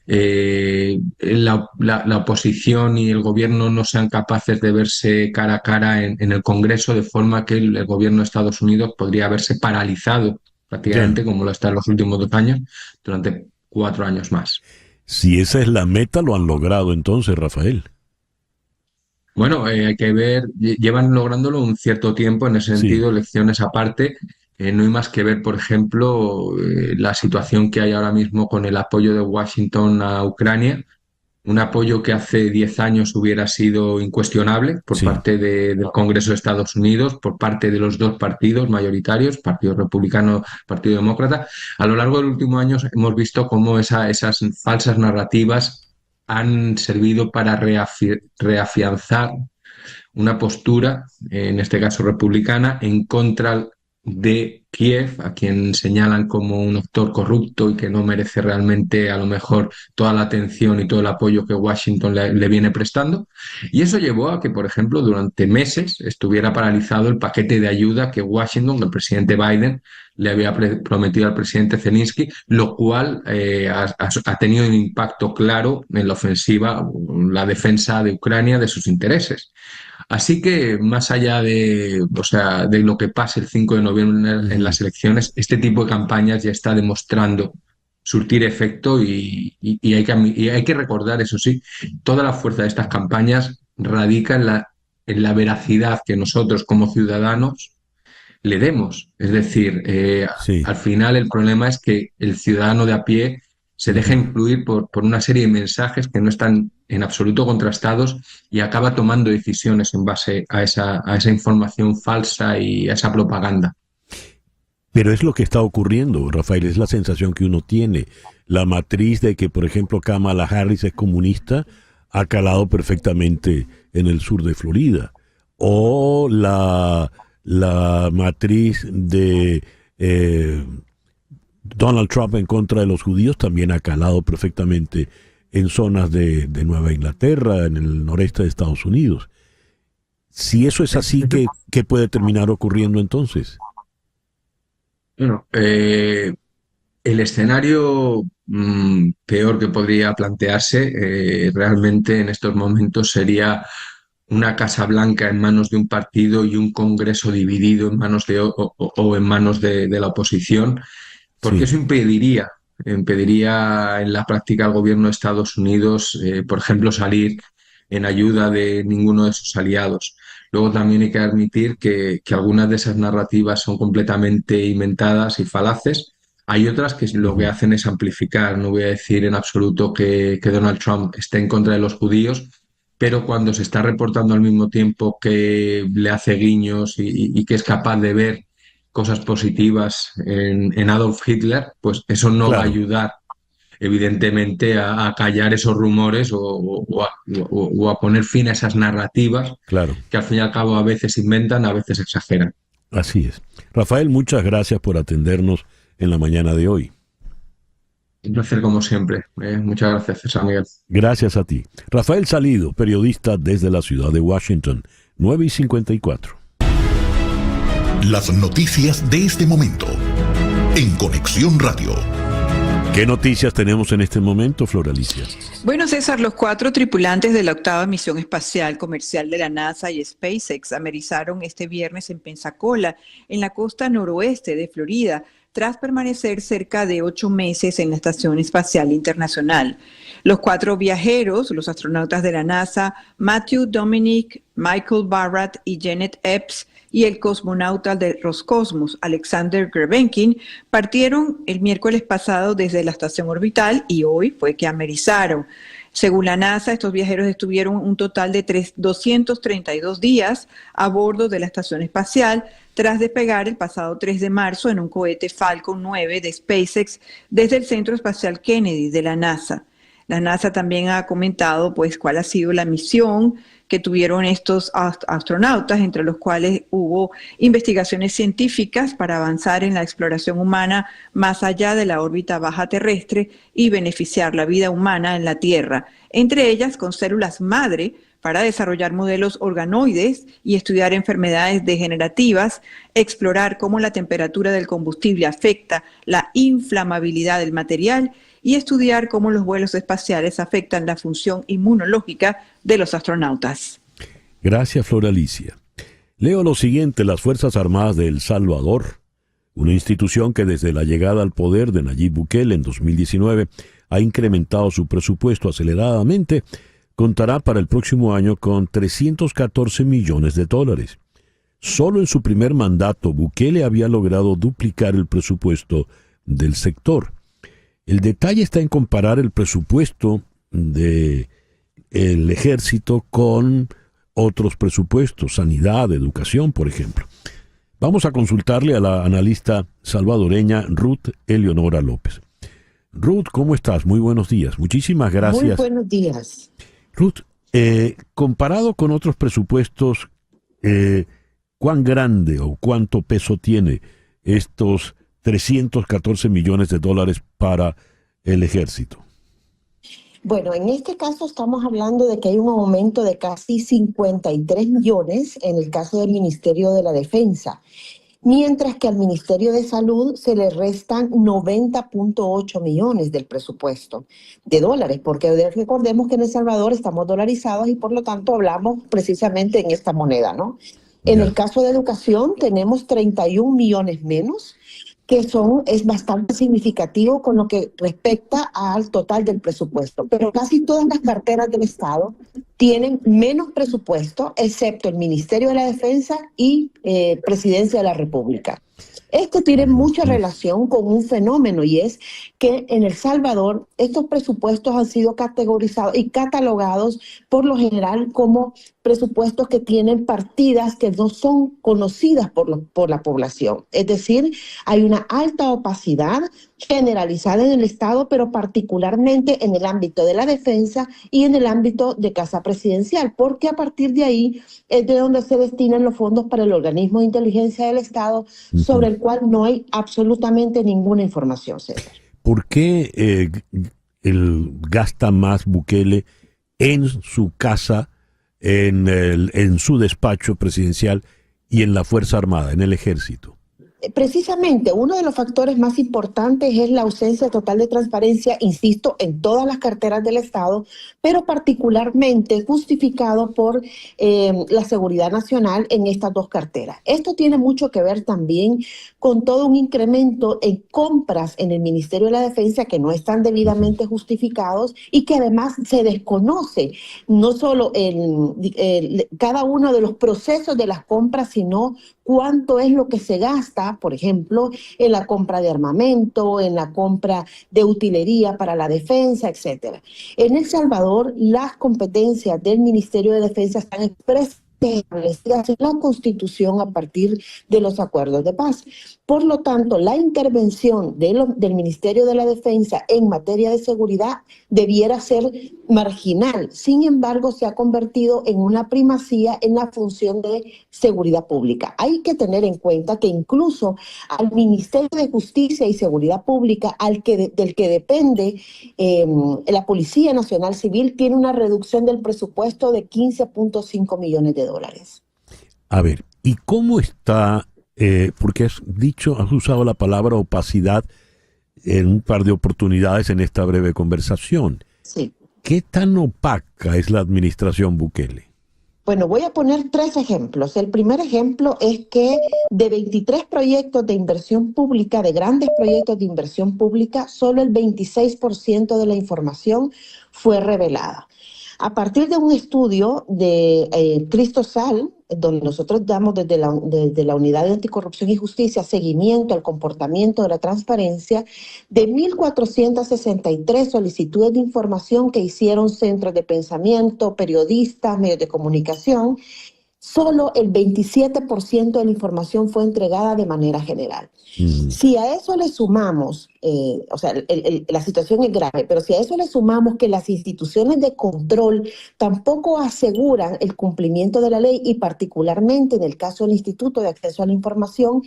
la oposición y el gobierno no sean capaces de verse cara a cara en el Congreso, de forma que el gobierno de Estados Unidos podría haberse paralizado prácticamente, como lo está en los últimos 2 años, durante 4 años más. Si esa es la meta, lo han logrado entonces, Rafael. Bueno, hay que ver, llevan lográndolo un cierto tiempo, en ese sentido, elecciones aparte. No hay más que ver, por ejemplo, la situación que hay ahora mismo con el apoyo de Washington a Ucrania, un apoyo que hace 10 años hubiera sido incuestionable por parte del Congreso de Estados Unidos, por parte de los dos partidos mayoritarios, Partido Republicano, Partido Demócrata. A lo largo del último año hemos visto cómo esas falsas narrativas han servido para reafianzar una postura, en este caso republicana, en contra de Kiev, a quien señalan como un actor corrupto y que no merece realmente a lo mejor toda la atención y todo el apoyo que Washington le viene prestando. Y eso llevó a que, por ejemplo, durante meses estuviera paralizado el paquete de ayuda que Washington, el presidente Biden, le había prometido al presidente Zelensky, lo cual ha tenido un impacto claro en la ofensiva, la defensa de Ucrania, de sus intereses. Así que, más allá de lo que pase el 5 de noviembre en las elecciones, este tipo de campañas ya está demostrando surtir efecto y hay que recordar, eso sí, toda la fuerza de estas campañas radica en la veracidad que nosotros como ciudadanos le demos. Es decir, al final el problema es que el ciudadano de a pie se deja influir por una serie de mensajes que no están en absoluto contrastados y acaba tomando decisiones en base a esa información falsa y a esa propaganda. Pero es lo que está ocurriendo, Rafael, es la sensación que uno tiene. La matriz de que, por ejemplo, Kamala Harris es comunista ha calado perfectamente en el sur de Florida. O la matriz de Donald Trump en contra de los judíos también ha calado perfectamente en zonas de Nueva Inglaterra, en el noreste de Estados Unidos. Si eso es así, ¿qué puede terminar ocurriendo entonces? Bueno, el escenario peor que podría plantearse realmente en estos momentos sería una Casa Blanca en manos de un partido y un Congreso dividido en manos o en manos de la oposición, porque Sí. eso impediría en la práctica al gobierno de Estados Unidos, por ejemplo, salir en ayuda de ninguno de sus aliados. Luego también hay que admitir que algunas de esas narrativas son completamente inventadas y falaces. Hay otras que lo que hacen es amplificar. No voy a decir en absoluto que Donald Trump esté en contra de los judíos, pero cuando se está reportando al mismo tiempo que le hace guiños y que es capaz de ver cosas positivas en Adolf Hitler, pues eso no va a Claro, ayudar, evidentemente, a callar esos rumores o a poner fin a esas narrativas claro, que al fin y al cabo a veces inventan, a veces exageran. así es. Rafael, muchas gracias por atendernos en la mañana de hoy. Un placer como siempre. Muchas gracias, César Miguel. Gracias a ti. Rafael Salido, periodista desde la ciudad de Washington, 9:54. Las noticias de este momento en Conexión Radio. ¿Qué noticias tenemos en este momento, Flor Alicia? Bueno, César, los 4 tripulantes de la 8ª misión espacial comercial de la NASA y SpaceX amerizaron este viernes en Pensacola, en la costa noroeste de Florida, tras permanecer cerca de 8 meses en la Estación Espacial Internacional. Los 4 viajeros, los astronautas de la NASA, Matthew Dominic, Michael Barratt y Janet Epps, y el cosmonauta de Roscosmos, Alexander Grebenkin, partieron el miércoles pasado desde la estación orbital y hoy fue que amerizaron. Según la NASA, estos viajeros estuvieron un total de 232 días a bordo de la estación espacial tras despegar el pasado 3 de marzo en un cohete Falcon 9 de SpaceX desde el Centro Espacial Kennedy de la NASA. La NASA también ha comentado pues cuál ha sido la misión que tuvieron estos astronautas, entre los cuales hubo investigaciones científicas para avanzar en la exploración humana más allá de la órbita baja terrestre y beneficiar la vida humana en la Tierra, entre ellas con células madre para desarrollar modelos organoides y estudiar enfermedades degenerativas, explorar cómo la temperatura del combustible afecta la inflamabilidad del material y estudiar cómo los vuelos espaciales afectan la función inmunológica de los astronautas. Gracias, Flor Alicia. Leo lo siguiente: las Fuerzas Armadas de El Salvador, una institución que desde la llegada al poder de Nayib Bukele en 2019 ha incrementado su presupuesto aceleradamente, contará para el próximo año con $314 millones. Solo en su primer mandato, Bukele había logrado duplicar el presupuesto del sector. El detalle está en comparar el presupuesto del ejército con otros presupuestos, sanidad, educación, por ejemplo. Vamos a consultarle a la analista salvadoreña Ruth Eleonora López. Ruth, ¿cómo estás? Muy buenos días. Muchísimas gracias. Muy buenos días. Ruth, comparado con otros presupuestos, ¿cuán grande o cuánto peso tiene estos $314 millones para el ejército? Bueno, en este caso estamos hablando de que hay un aumento de casi 53 millones en el caso del Ministerio de la Defensa, mientras que al Ministerio de Salud se le restan 90.8 millones del presupuesto de dólares, porque recordemos que en El Salvador estamos dolarizados y por lo tanto hablamos precisamente en esta moneda, ¿no? En el caso de educación tenemos 31 millones menos, que es bastante significativo con lo que respecta al total del presupuesto. Pero casi todas las carteras del Estado tienen menos presupuesto, excepto el Ministerio de la Defensa y Presidencia de la República. Esto tiene mucha relación con un fenómeno, y es que en El Salvador estos presupuestos han sido categorizados y catalogados por lo general como presupuestos que tienen partidas que no son conocidas por la población. Es decir, hay una alta opacidad generalizada en el Estado, pero particularmente en el ámbito de la defensa y en el ámbito de Casa Presidencial, porque a partir de ahí es de donde se destinan los fondos para el organismo de inteligencia del Estado, sobre el cual no hay absolutamente ninguna información, César. ¿Por qué gasta más Bukele en su casa, en su despacho presidencial y en la Fuerza Armada, en el Ejército? Precisamente, uno de los factores más importantes es la ausencia total de transparencia, insisto, en todas las carteras del Estado, pero particularmente justificado por la seguridad nacional en estas dos carteras. Esto tiene mucho que ver también con todo un incremento en compras en el Ministerio de la Defensa que no están debidamente justificados y que además se desconoce no solo cada uno de los procesos de las compras, sino cuánto es lo que se gasta, por ejemplo, en la compra de armamento, en la compra de utilería para la defensa, etcétera. En El Salvador, las competencias del Ministerio de Defensa están expresamente establecidas en la Constitución a partir de los acuerdos de paz. Por lo tanto, la intervención del Ministerio de la Defensa en materia de seguridad debiera ser marginal. Sin embargo, se ha convertido en una primacía en la función de seguridad pública. Hay que tener en cuenta que incluso al Ministerio de Justicia y Seguridad Pública, del que depende la Policía Nacional Civil, tiene una reducción del presupuesto de 15.5 millones de dólares. A ver, ¿y cómo está? Porque has usado la palabra opacidad en un par de oportunidades en esta breve conversación. Sí. ¿Qué tan opaca es la administración Bukele? Bueno, voy a poner 3 ejemplos. El primer ejemplo es que de 23 proyectos de inversión pública, de grandes proyectos de inversión pública, solo el 26% de la información fue revelada. A partir de un estudio de Cristosal, donde nosotros damos desde la Unidad de Anticorrupción y Justicia seguimiento al comportamiento de la transparencia, de 1.463 solicitudes de información que hicieron centros de pensamiento, periodistas, medios de comunicación, solo el 27% de la información fue entregada de manera general. Si a eso le sumamos, la situación es grave, pero si a eso le sumamos que las instituciones de control tampoco aseguran el cumplimiento de la ley, y particularmente en el caso del Instituto de Acceso a la Información,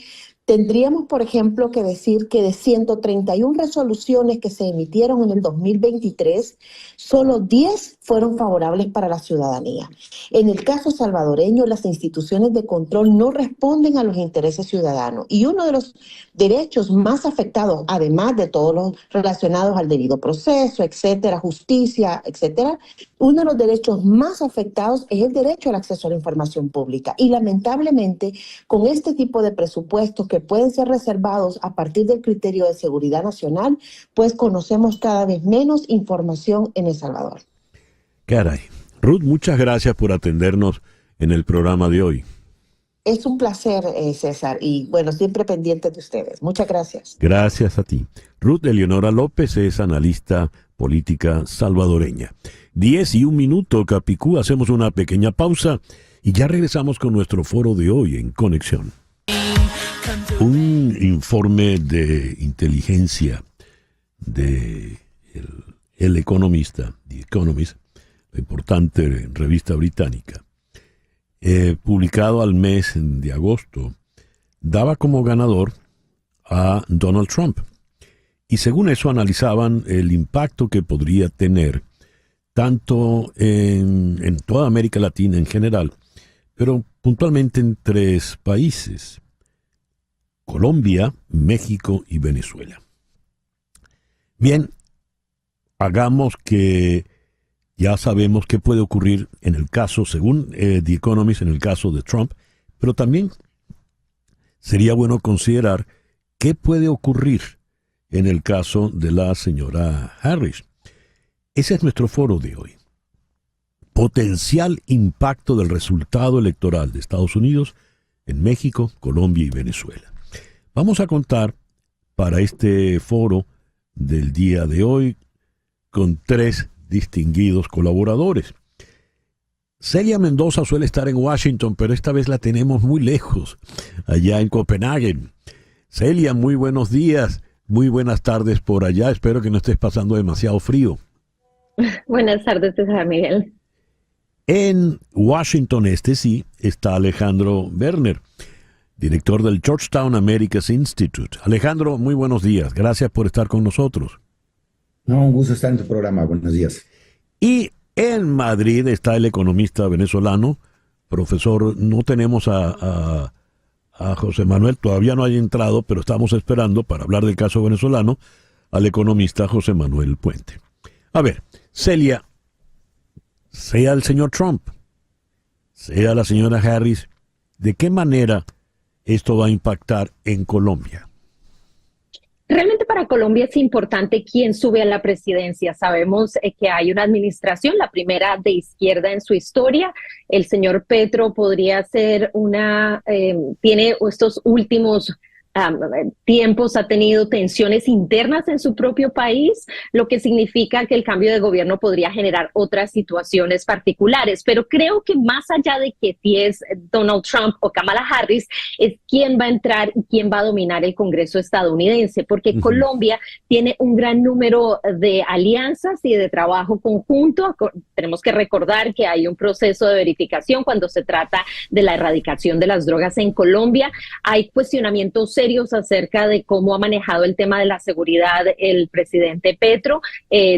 tendríamos, por ejemplo, que decir que de 131 resoluciones que se emitieron en el 2023, solo 10 fueron favorables para la ciudadanía. En el caso salvadoreño, las instituciones de control no responden a los intereses ciudadanos, y uno de los derechos más afectados, además de todos los relacionados al debido proceso, etcétera, justicia, etcétera, uno de los derechos más afectados es el derecho al acceso a la información pública. Y lamentablemente, con este tipo de presupuestos que pueden ser reservados a partir del criterio de seguridad nacional, pues conocemos cada vez menos información en El Salvador. Caray. Ruth, muchas gracias por atendernos en el programa de hoy. Es un placer, César, y bueno, siempre pendiente de ustedes. Muchas gracias. Gracias a ti. Ruth Eleonora López es analista política salvadoreña. 10:01, Capicú. Hacemos una pequeña pausa y ya regresamos con nuestro foro de hoy en Conexión. Un informe de inteligencia de el Economista, The Economist, la importante revista británica, publicado al mes de agosto, daba como ganador a Donald Trump. Y según eso analizaban el impacto que podría tener tanto en toda América Latina en general, pero puntualmente en 3 países: Colombia, México y Venezuela. Bien, hagamos que ya sabemos qué puede ocurrir en el caso, según The Economist, en el caso de Trump, pero también sería bueno considerar qué puede ocurrir en el caso de la señora Harris. Ese es nuestro foro de hoy. potencial impacto del resultado electoral de Estados Unidos en México, Colombia y Venezuela. Vamos a contar para este foro del día de hoy con 3 distinguidos colaboradores. Celia Mendoza suele estar en Washington, pero esta vez la tenemos muy lejos, allá en Copenhague. Celia, muy buenos días, muy buenas tardes por allá. Espero que no estés pasando demasiado frío. Buenas tardes, César Miguel. En Washington sí está Alejandro Werner, director del Georgetown Americas Institute. Alejandro, muy buenos días. Gracias por estar con nosotros. No, un gusto estar en tu programa. Buenos días. Y en Madrid está el economista venezolano, profesor, no tenemos a José Manuel, todavía no ha entrado, pero estamos esperando para hablar del caso venezolano al economista José Manuel Puente. A ver, Celia, sea el señor Trump, sea la señora Harris, ¿de qué manera esto va a impactar en Colombia? Realmente para Colombia es importante quién sube a la presidencia. Sabemos que hay una administración, la primera de izquierda en su historia. El señor Petro podría ser tiene estos últimos tiempos, ha tenido tensiones internas en su propio país, lo que significa que el cambio de gobierno podría generar otras situaciones particulares. Pero creo que más allá de que si es Donald Trump o Kamala Harris, es quién va a entrar y quién va a dominar el Congreso estadounidense, porque Colombia tiene un gran número de alianzas y de trabajo conjunto. Tenemos que recordar que hay un proceso de verificación cuando se trata de la erradicación de las drogas en Colombia. Hay cuestionamientos serios acerca de cómo ha manejado el tema de la seguridad el presidente Petro,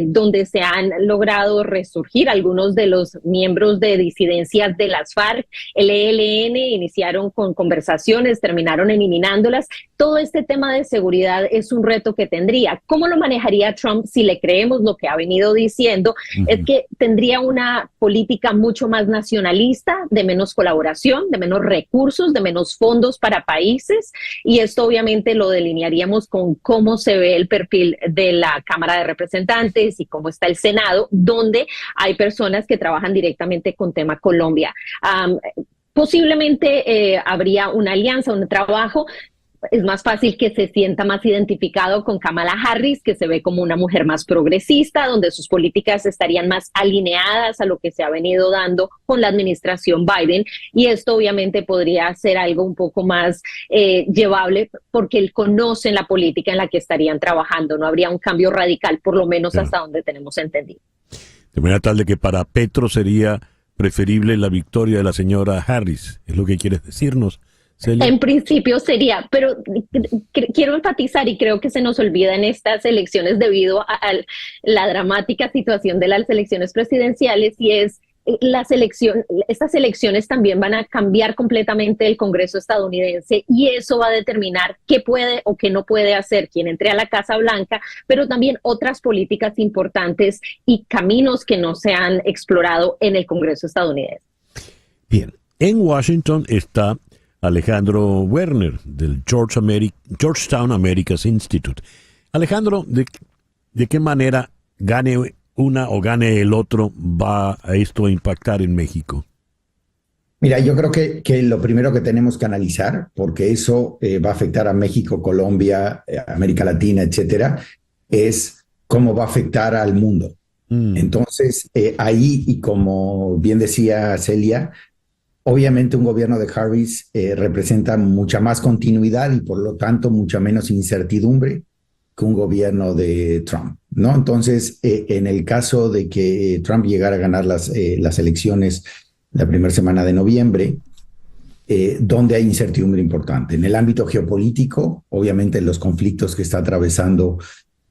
donde se han logrado resurgir algunos de los miembros de disidencias de las FARC, el ELN, iniciaron con conversaciones, terminaron eliminándolas. Todo este tema de seguridad es un reto que tendría. ¿Cómo lo manejaría Trump si le creemos lo que ha venido diciendo? Es que tendría una política mucho más nacionalista, de menos colaboración, de menos recursos, de menos fondos para países, y esto obviamente lo delinearíamos con cómo se ve el perfil de la Cámara de Representantes y cómo está el Senado, donde hay personas que trabajan directamente con tema Colombia. Posiblemente habría una alianza, un trabajo. Es más fácil que se sienta más identificado con Kamala Harris, que se ve como una mujer más progresista, donde sus políticas estarían más alineadas a lo que se ha venido dando con la administración Biden, y esto obviamente podría ser algo un poco más llevable, porque él conoce la política en la que estarían trabajando. No habría un cambio radical, por lo menos hasta donde tenemos entendido. De manera tal de que para Petro sería preferible la victoria de la señora Harris, ¿es lo que quieres decirnos, Celia? En principio sería, pero quiero enfatizar, y creo que se nos olvida en estas elecciones debido a la dramática situación de las elecciones presidenciales, y es estas elecciones también van a cambiar completamente el Congreso estadounidense, y eso va a determinar qué puede o qué no puede hacer quien entre a la Casa Blanca, pero también otras políticas importantes y caminos que no se han explorado en el Congreso estadounidense. Bien, en Washington está Alejandro Werner, del Georgetown Americas Institute. Alejandro, ¿de qué manera gane una o gane el otro va a esto a impactar en México? Mira, yo creo que lo primero que tenemos que analizar, porque eso va a afectar a México, Colombia, América Latina, etcétera, es cómo va a afectar al mundo. Entonces, ahí, y como bien decía Celia, obviamente un gobierno de Harris representa mucha más continuidad y por lo tanto mucha menos incertidumbre que un gobierno de Trump, ¿no? Entonces, en el caso de que Trump llegara a ganar las elecciones la primera semana de noviembre, donde hay incertidumbre importante. En el ámbito geopolítico, obviamente los conflictos que está atravesando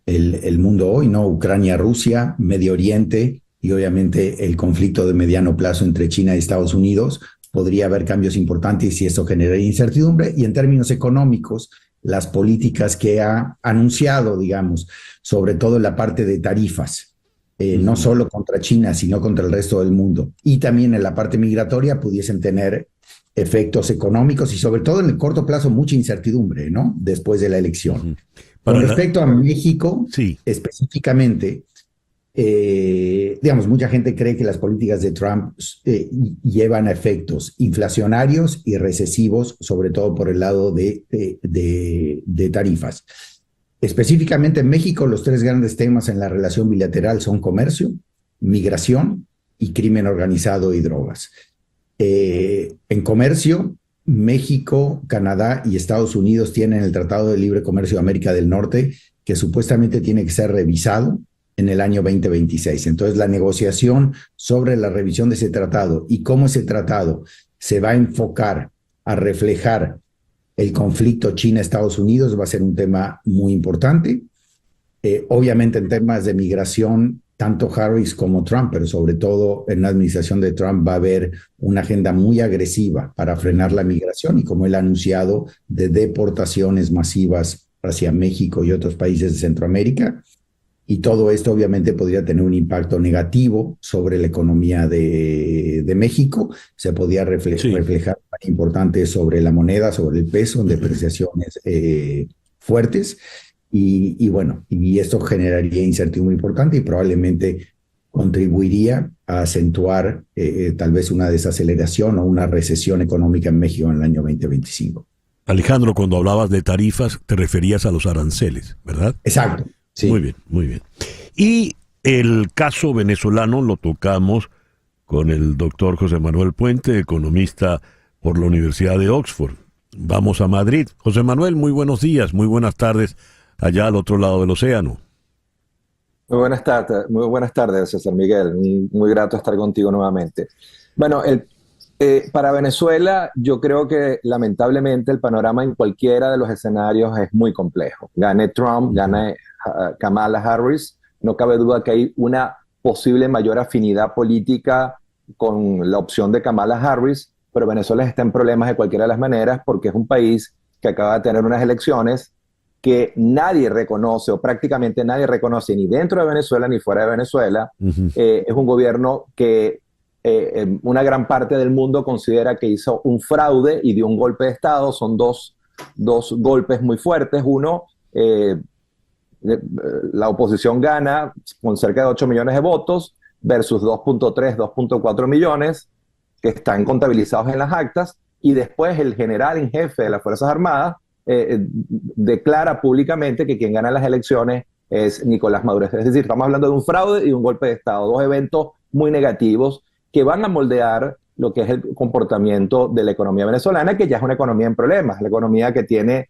el mundo hoy, ¿no? Ucrania, Rusia, Medio Oriente y obviamente el conflicto de mediano plazo entre China y Estados Unidos, podría haber cambios importantes y esto generaría incertidumbre. Y en términos económicos, las políticas que ha anunciado, digamos, sobre todo en la parte de tarifas, no solo contra China, sino contra el resto del mundo, y también en la parte migratoria pudiesen tener efectos económicos y sobre todo en el corto plazo mucha incertidumbre, ¿no? Después de la elección. Con respecto a México, específicamente, digamos, mucha gente cree que las políticas de Trump llevan a efectos inflacionarios y recesivos, sobre todo por el lado de tarifas. Específicamente en México, los tres grandes temas en la relación bilateral son comercio, migración y crimen organizado y drogas. En comercio, México, Canadá y Estados Unidos tienen el Tratado de Libre Comercio de América del Norte, que supuestamente tiene que ser revisado en el año 2026. Entonces, la negociación sobre la revisión de ese tratado y cómo ese tratado se va a enfocar a reflejar el conflicto China-Estados Unidos va a ser un tema muy importante. Obviamente, en temas de migración, tanto Harris como Trump, pero sobre todo en la administración de Trump va a haber una agenda muy agresiva para frenar la migración y, como él ha anunciado, de deportaciones masivas hacia México y otros países de Centroamérica. Y todo esto obviamente podría tener un impacto negativo sobre la economía de México. Se podría reflejar importante sobre la moneda, sobre el peso, en depreciaciones fuertes. Y bueno, y esto generaría incertidumbre importante y probablemente contribuiría a acentuar tal vez una desaceleración o una recesión económica en México en el año 2025. Alejandro, cuando hablabas de tarifas, te referías a los aranceles, ¿verdad? Exacto. Sí. Muy bien, muy bien. Y el caso venezolano lo tocamos con el doctor José Manuel Puente, economista por la Universidad de Oxford. Vamos a Madrid. José Manuel, muy buenos días, muy buenas tardes allá al otro lado del océano. Muy buenas tardes, César Miguel. Muy grato estar contigo nuevamente. Bueno, para Venezuela yo creo que lamentablemente el panorama en cualquiera de los escenarios es muy complejo. Gane Trump, gane Kamala Harris, no cabe duda que hay una posible mayor afinidad política con la opción de Kamala Harris, pero Venezuela está en problemas de cualquiera de las maneras porque es un país que acaba de tener unas elecciones que nadie reconoce o prácticamente nadie reconoce ni dentro de Venezuela ni fuera de Venezuela. Es un gobierno que una gran parte del mundo considera que hizo un fraude y dio un golpe de Estado. Son dos golpes muy fuertes. Uno, la oposición gana con cerca de 8 millones de votos versus 2.3, 2.4 millones que están contabilizados en las actas, y después el general en jefe de las Fuerzas Armadas declara públicamente que quien gana las elecciones es Nicolás Maduro. Es decir, estamos hablando de un fraude y un golpe de Estado, dos eventos muy negativos que van a moldear lo que es el comportamiento de la economía venezolana, que ya es una economía en problemas, la economía que tiene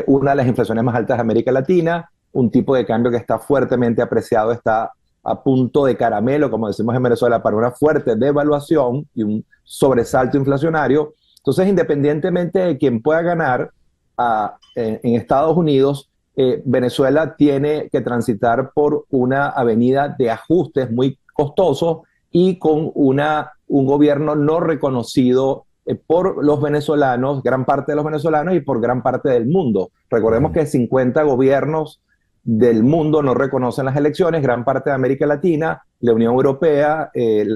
una de las inflaciones más altas de América Latina, un tipo de cambio que está fuertemente apreciado, está a punto de caramelo, como decimos en Venezuela, para una fuerte devaluación y un sobresalto inflacionario. Entonces, independientemente de quién pueda ganar en Estados Unidos, Venezuela tiene que transitar por una avenida de ajustes muy costosos y con un gobierno no reconocido por los venezolanos, gran parte de los venezolanos y por gran parte del mundo. Recordemos que 50 gobiernos del mundo no reconocen las elecciones, gran parte de América Latina, la Unión Europea y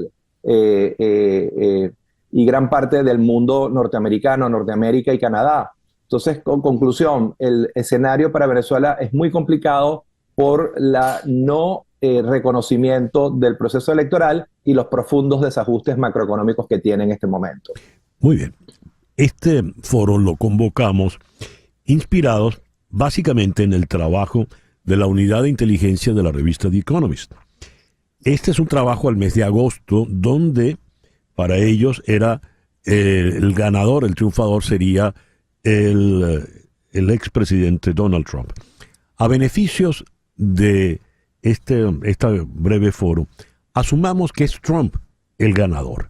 gran parte del mundo norteamericano, Norteamérica y Canadá. Entonces, con conclusión, el escenario para Venezuela es muy complicado por la no reconocimiento del proceso electoral y los profundos desajustes macroeconómicos que tiene en este momento. Muy bien. Este foro lo convocamos inspirados básicamente en el trabajo de la unidad de inteligencia de la revista The Economist. Este es un trabajo al mes de agosto donde para ellos era el ganador, el triunfador sería el expresidente Donald Trump. A beneficios de este breve foro, asumamos que es Trump el ganador.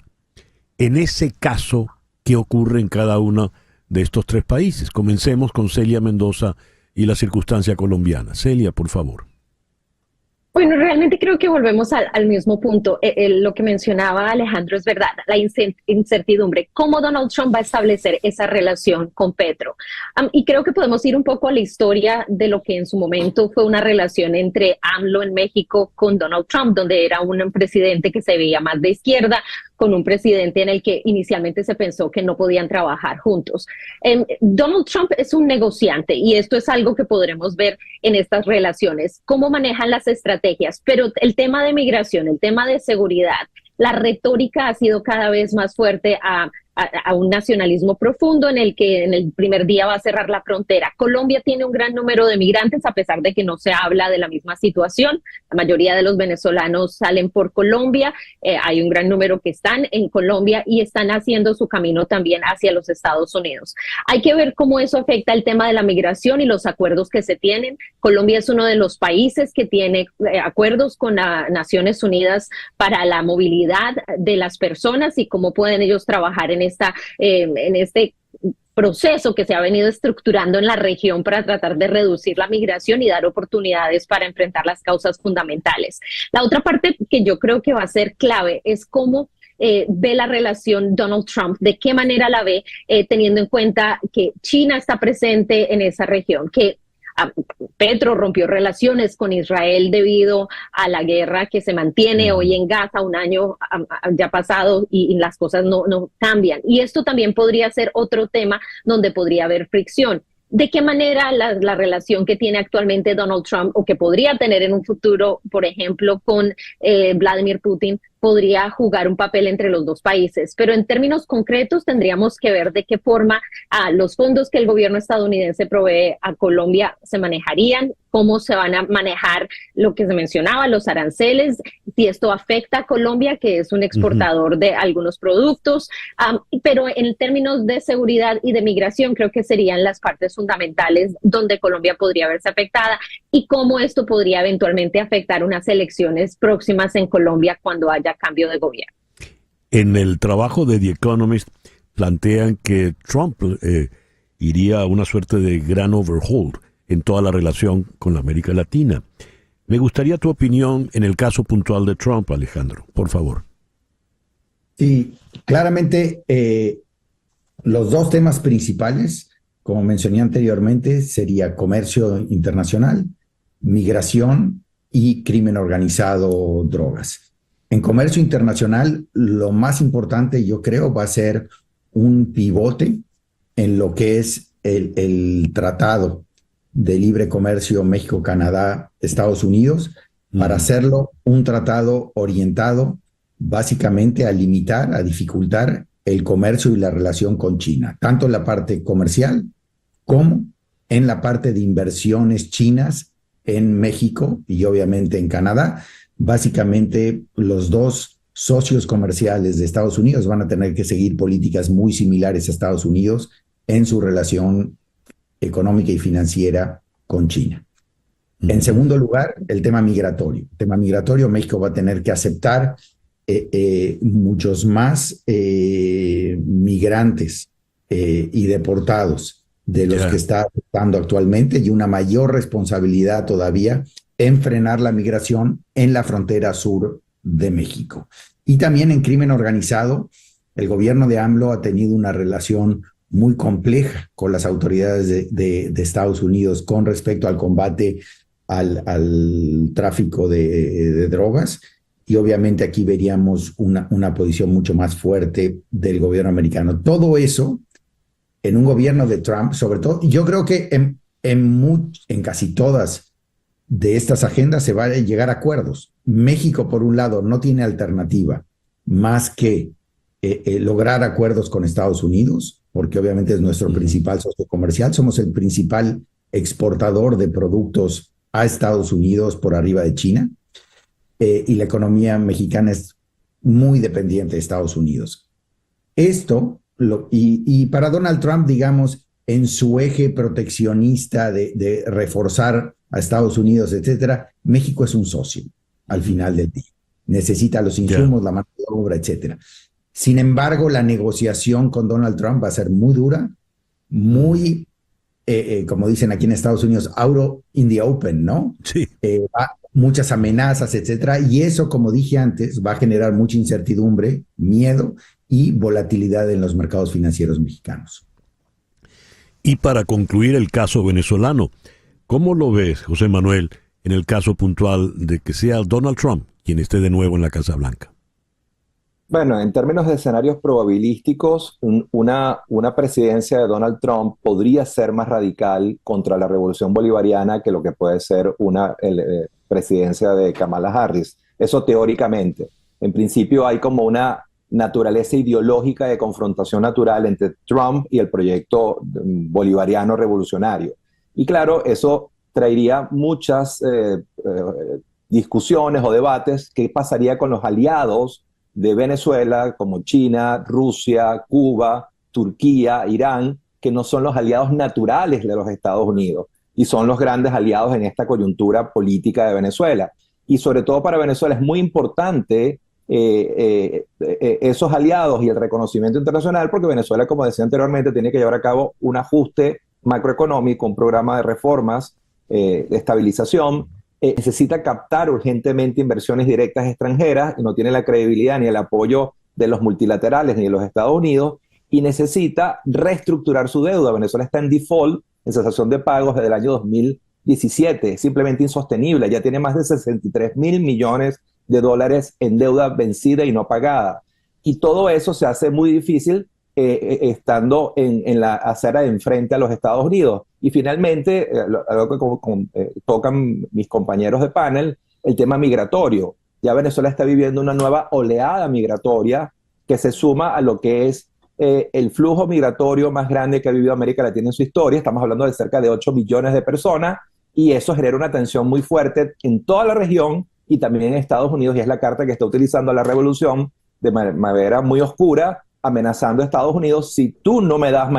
En ese caso, ¿qué ocurre en cada uno de estos tres países? Comencemos con Celia Mendoza y la circunstancia colombiana. Celia, por favor. Bueno, realmente creo que volvemos al mismo punto. Lo que mencionaba Alejandro es verdad, la incertidumbre. ¿Cómo Donald Trump va a establecer esa relación con Petro? Y creo que podemos ir un poco a la historia de lo que en su momento fue una relación entre AMLO en México con Donald Trump, donde era un presidente que se veía más de izquierda, con un presidente en el que inicialmente se pensó que no podían trabajar juntos. Donald Trump es un negociante y esto es algo que podremos ver en estas relaciones, cómo manejan las estrategias, pero el tema de migración, el tema de seguridad, la retórica ha sido cada vez más fuerte a un nacionalismo profundo en el que en el primer día va a cerrar la frontera. Colombia tiene un gran número de migrantes, a pesar de que no se habla de la misma situación. La mayoría de los venezolanos salen por Colombia, hay un gran número que están en Colombia y están haciendo su camino también hacia los Estados Unidos. Hay que ver cómo eso afecta el tema de la migración y los acuerdos que se tienen. Colombia es uno de los países que tiene acuerdos con las Naciones Unidas para la movilidad de las personas y cómo pueden ellos trabajar en este proceso que se ha venido estructurando en la región para tratar de reducir la migración y dar oportunidades para enfrentar las causas fundamentales. La otra parte que yo creo que va a ser clave es cómo ve la relación Donald Trump, de qué manera la ve, teniendo en cuenta que China está presente en esa región, que Petro rompió relaciones con Israel debido a la guerra que se mantiene hoy en Gaza, un año ya pasado y las cosas no cambian. Y esto también podría ser otro tema donde podría haber fricción. ¿De qué manera la relación que tiene actualmente Donald Trump o que podría tener en un futuro, por ejemplo, con Vladimir Putin, podría jugar un papel entre los dos países? Pero en términos concretos tendríamos que ver de qué forma los fondos que el gobierno estadounidense provee a Colombia se manejarían, cómo se van a manejar lo que se mencionaba, los aranceles, si esto afecta a Colombia, que es un exportador de algunos productos, pero en términos de seguridad y de migración creo que serían las partes fundamentales donde Colombia podría verse afectada y cómo esto podría eventualmente afectar unas elecciones próximas en Colombia cuando haya cambio de gobierno. En el trabajo de The Economist plantean que Trump iría a una suerte de gran overhaul en toda la relación con la América Latina. Me gustaría tu opinión en el caso puntual de Trump, Alejandro, por favor. Sí, claramente los dos temas principales, como mencioné anteriormente, sería comercio internacional, migración y crimen organizado, drogas. En comercio internacional, lo más importante, yo creo, va a ser un pivote en lo que es el Tratado de Libre Comercio México-Canadá-Estados Unidos, para hacerlo un tratado orientado básicamente a limitar, a dificultar el comercio y la relación con China, tanto en la parte comercial como en la parte de inversiones chinas en México y obviamente en Canadá. Básicamente, los dos socios comerciales de Estados Unidos van a tener que seguir políticas muy similares a Estados Unidos en su relación económica y financiera con China. En segundo lugar, el tema migratorio. El tema migratorio, México va a tener que aceptar muchos más migrantes y deportados de los que está aceptando actualmente y una mayor responsabilidad todavía en frenar la migración en la frontera sur de México. Y también en crimen organizado, el gobierno de AMLO ha tenido una relación muy compleja con las autoridades de Estados Unidos con respecto al combate al tráfico de drogas, y obviamente aquí veríamos una posición mucho más fuerte del gobierno americano. Todo eso en un gobierno de Trump, sobre todo, yo creo que en casi todas de estas agendas se va a llegar a acuerdos. México, por un lado, no tiene alternativa más que lograr acuerdos con Estados Unidos, porque obviamente es nuestro principal socio comercial. Somos el principal exportador de productos a Estados Unidos por arriba de China, y la economía mexicana es muy dependiente de Estados Unidos. Esto, y para Donald Trump, digamos, en su eje proteccionista de reforzar a Estados Unidos, etcétera, México es un socio al final del día. Necesita los insumos, la mano de obra, etcétera. Sin embargo, la negociación con Donald Trump va a ser muy dura, muy, como dicen aquí en Estados Unidos, out in the open, ¿no? Sí. Muchas amenazas, etcétera, y eso, como dije antes, va a generar mucha incertidumbre, miedo y volatilidad en los mercados financieros mexicanos. Y para concluir el caso venezolano, ¿cómo lo ves, José Manuel, en el caso puntual de que sea Donald Trump quien esté de nuevo en la Casa Blanca? Bueno, en términos de escenarios probabilísticos, una presidencia de Donald Trump podría ser más radical contra la revolución bolivariana que lo que puede ser una presidencia de Kamala Harris. Eso teóricamente. En principio hay como una naturaleza ideológica de confrontación natural entre Trump y el proyecto bolivariano revolucionario. Y claro, eso traería muchas discusiones o debates. ¿Qué pasaría con los aliados de Venezuela, como China, Rusia, Cuba, Turquía, Irán, que no son los aliados naturales de los Estados Unidos y son los grandes aliados en esta coyuntura política de Venezuela? Y sobre todo para Venezuela es muy importante esos aliados y el reconocimiento internacional, porque Venezuela, como decía anteriormente, tiene que llevar a cabo un ajuste macroeconómico, un programa de reformas, de estabilización. Necesita captar urgentemente inversiones directas extranjeras y no tiene la credibilidad ni el apoyo de los multilaterales ni de los Estados Unidos, y necesita reestructurar su deuda. Venezuela está en default, en cesación de pagos desde el año 2017, es simplemente insostenible. Ya tiene más de 63.000 millones de dólares en deuda vencida y no pagada. Y todo eso se hace muy difícil estando en la acera de enfrente a los Estados Unidos. Y finalmente, algo que tocan mis compañeros de panel, el tema migratorio. Ya Venezuela está viviendo una nueva oleada migratoria que se suma a lo que es el flujo migratorio más grande que ha vivido América Latina en su historia. Estamos hablando de cerca de 8 millones de personas, y eso genera una tensión muy fuerte en toda la región y también en Estados Unidos, y es la carta que está utilizando la revolución de manera muy oscura, amenazando a Estados Unidos: si tú no me das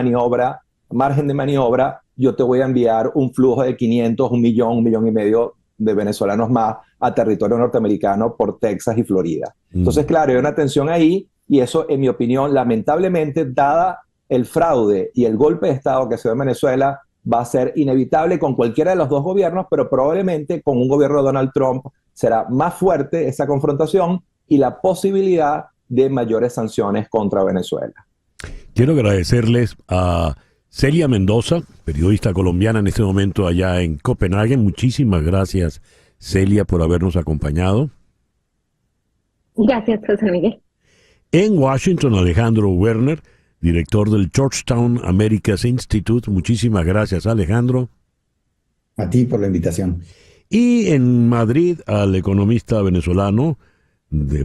margen de maniobra, yo te voy a enviar un flujo de 500, 1 millón y medio de venezolanos más a territorio norteamericano por Texas y Florida. Entonces, claro, hay una tensión ahí, y eso, en mi opinión, lamentablemente, dada el fraude y el golpe de Estado que se dio en Venezuela, va a ser inevitable con cualquiera de los dos gobiernos, pero probablemente con un gobierno de Donald Trump será más fuerte esa confrontación y la posibilidad de mayores sanciones contra Venezuela. Quiero agradecerles a Celia Mendoza, periodista colombiana en este momento allá en Copenhague. Muchísimas gracias, Celia, por habernos acompañado. Gracias, José Miguel. En Washington, Alejandro Werner, director del Georgetown Americas Institute. Muchísimas gracias, Alejandro. A ti por la invitación. Y en Madrid, al economista venezolano,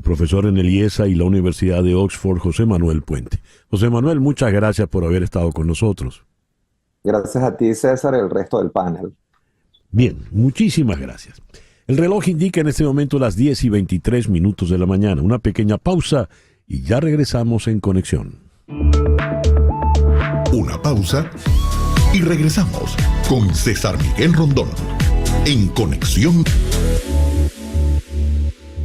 profesor en el IESA y la Universidad de Oxford, José Manuel Puente. José Manuel, muchas gracias por haber estado con nosotros. Gracias a ti, César, y el resto del panel. Bien, muchísimas gracias. El reloj indica en este momento las 10:23 de la mañana. Una pequeña pausa y ya regresamos en Conexión. Una pausa y regresamos con César Miguel Rondón en Conexión.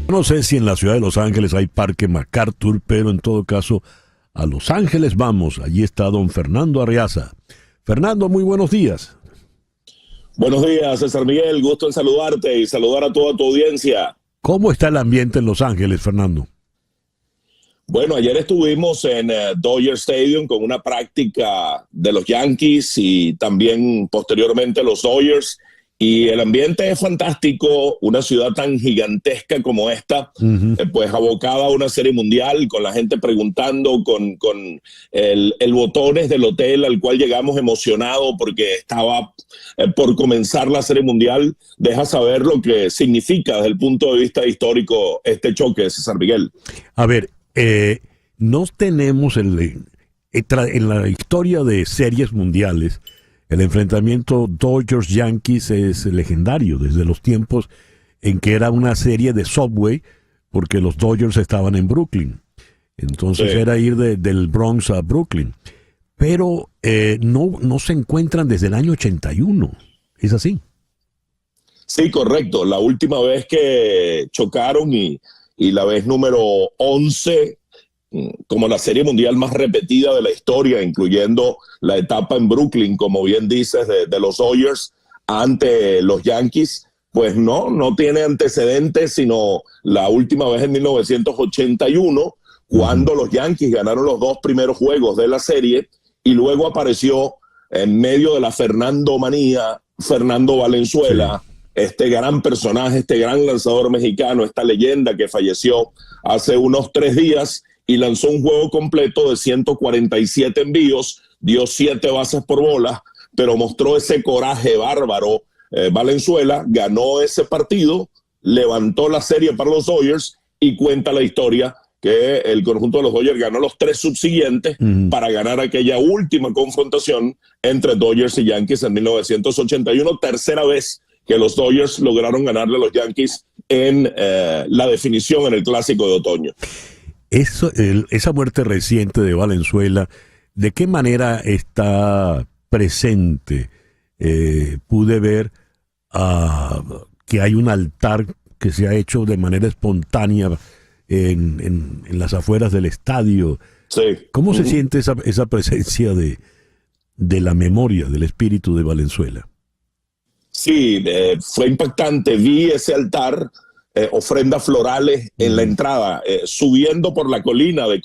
No sé si en la ciudad de Los Ángeles hay Parque MacArthur, pero en todo caso, a Los Ángeles vamos. Allí está don Fernando Arriaza. Fernando, muy buenos días. Buenos días, César Miguel. Gusto en saludarte y saludar a toda tu audiencia. ¿Cómo está el ambiente en Los Ángeles, Fernando? Bueno, ayer estuvimos en Dodger Stadium con una práctica de los Yankees y también posteriormente los Dodgers. Y el ambiente es fantástico, una ciudad tan gigantesca como esta, pues abocada a una serie mundial, con la gente preguntando, con el botones del hotel al cual llegamos emocionado porque estaba por comenzar la serie mundial. Deja saber lo que significa desde el punto de vista histórico este choque, César Miguel. A ver, no tenemos en la historia de series mundiales. El enfrentamiento Dodgers-Yankees es legendario desde los tiempos en que era una serie de Subway, porque los Dodgers estaban en Brooklyn. Entonces sí, era ir del Bronx a Brooklyn. Pero no se encuentran desde el año 81. ¿Es así? Sí, correcto. La última vez que chocaron y la vez número 11 como la serie mundial más repetida de la historia, incluyendo la etapa en Brooklyn, como bien dices, de los Dodgers ante los Yankees, pues no tiene antecedentes, sino la última vez en 1981, cuando los Yankees ganaron los 2 primeros juegos de la serie, y luego apareció en medio de la Fernandomanía Fernando Valenzuela, sí, este gran personaje, este gran lanzador mexicano, esta leyenda que falleció hace unos 3 días, y lanzó un juego completo de 147 envíos, dio 7 bases por bola, pero mostró ese coraje bárbaro. Valenzuela ganó ese partido, levantó la serie para los Dodgers y cuenta la historia que el conjunto de los Dodgers ganó los 3 subsiguientes para ganar aquella última confrontación entre Dodgers y Yankees en 1981, tercera vez que los Dodgers lograron ganarle a los Yankees en la definición en el Clásico de Otoño. Esa muerte reciente de Valenzuela, ¿de qué manera está presente? Pude ver que hay un altar que se ha hecho de manera espontánea en las afueras del estadio. Sí. ¿Cómo se siente esa presencia de la memoria, del espíritu de Valenzuela? Sí, fue impactante. Vi ese altar, ofrendas florales en la entrada, subiendo por la colina de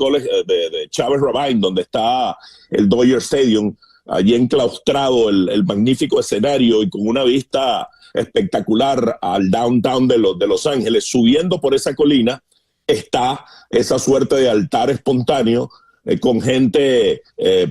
Chávez Ravine, donde está el Dodger Stadium, allí enclaustrado el magnífico escenario y con una vista espectacular al downtown de Los Ángeles. Subiendo por esa colina está esa suerte de altar espontáneo con gente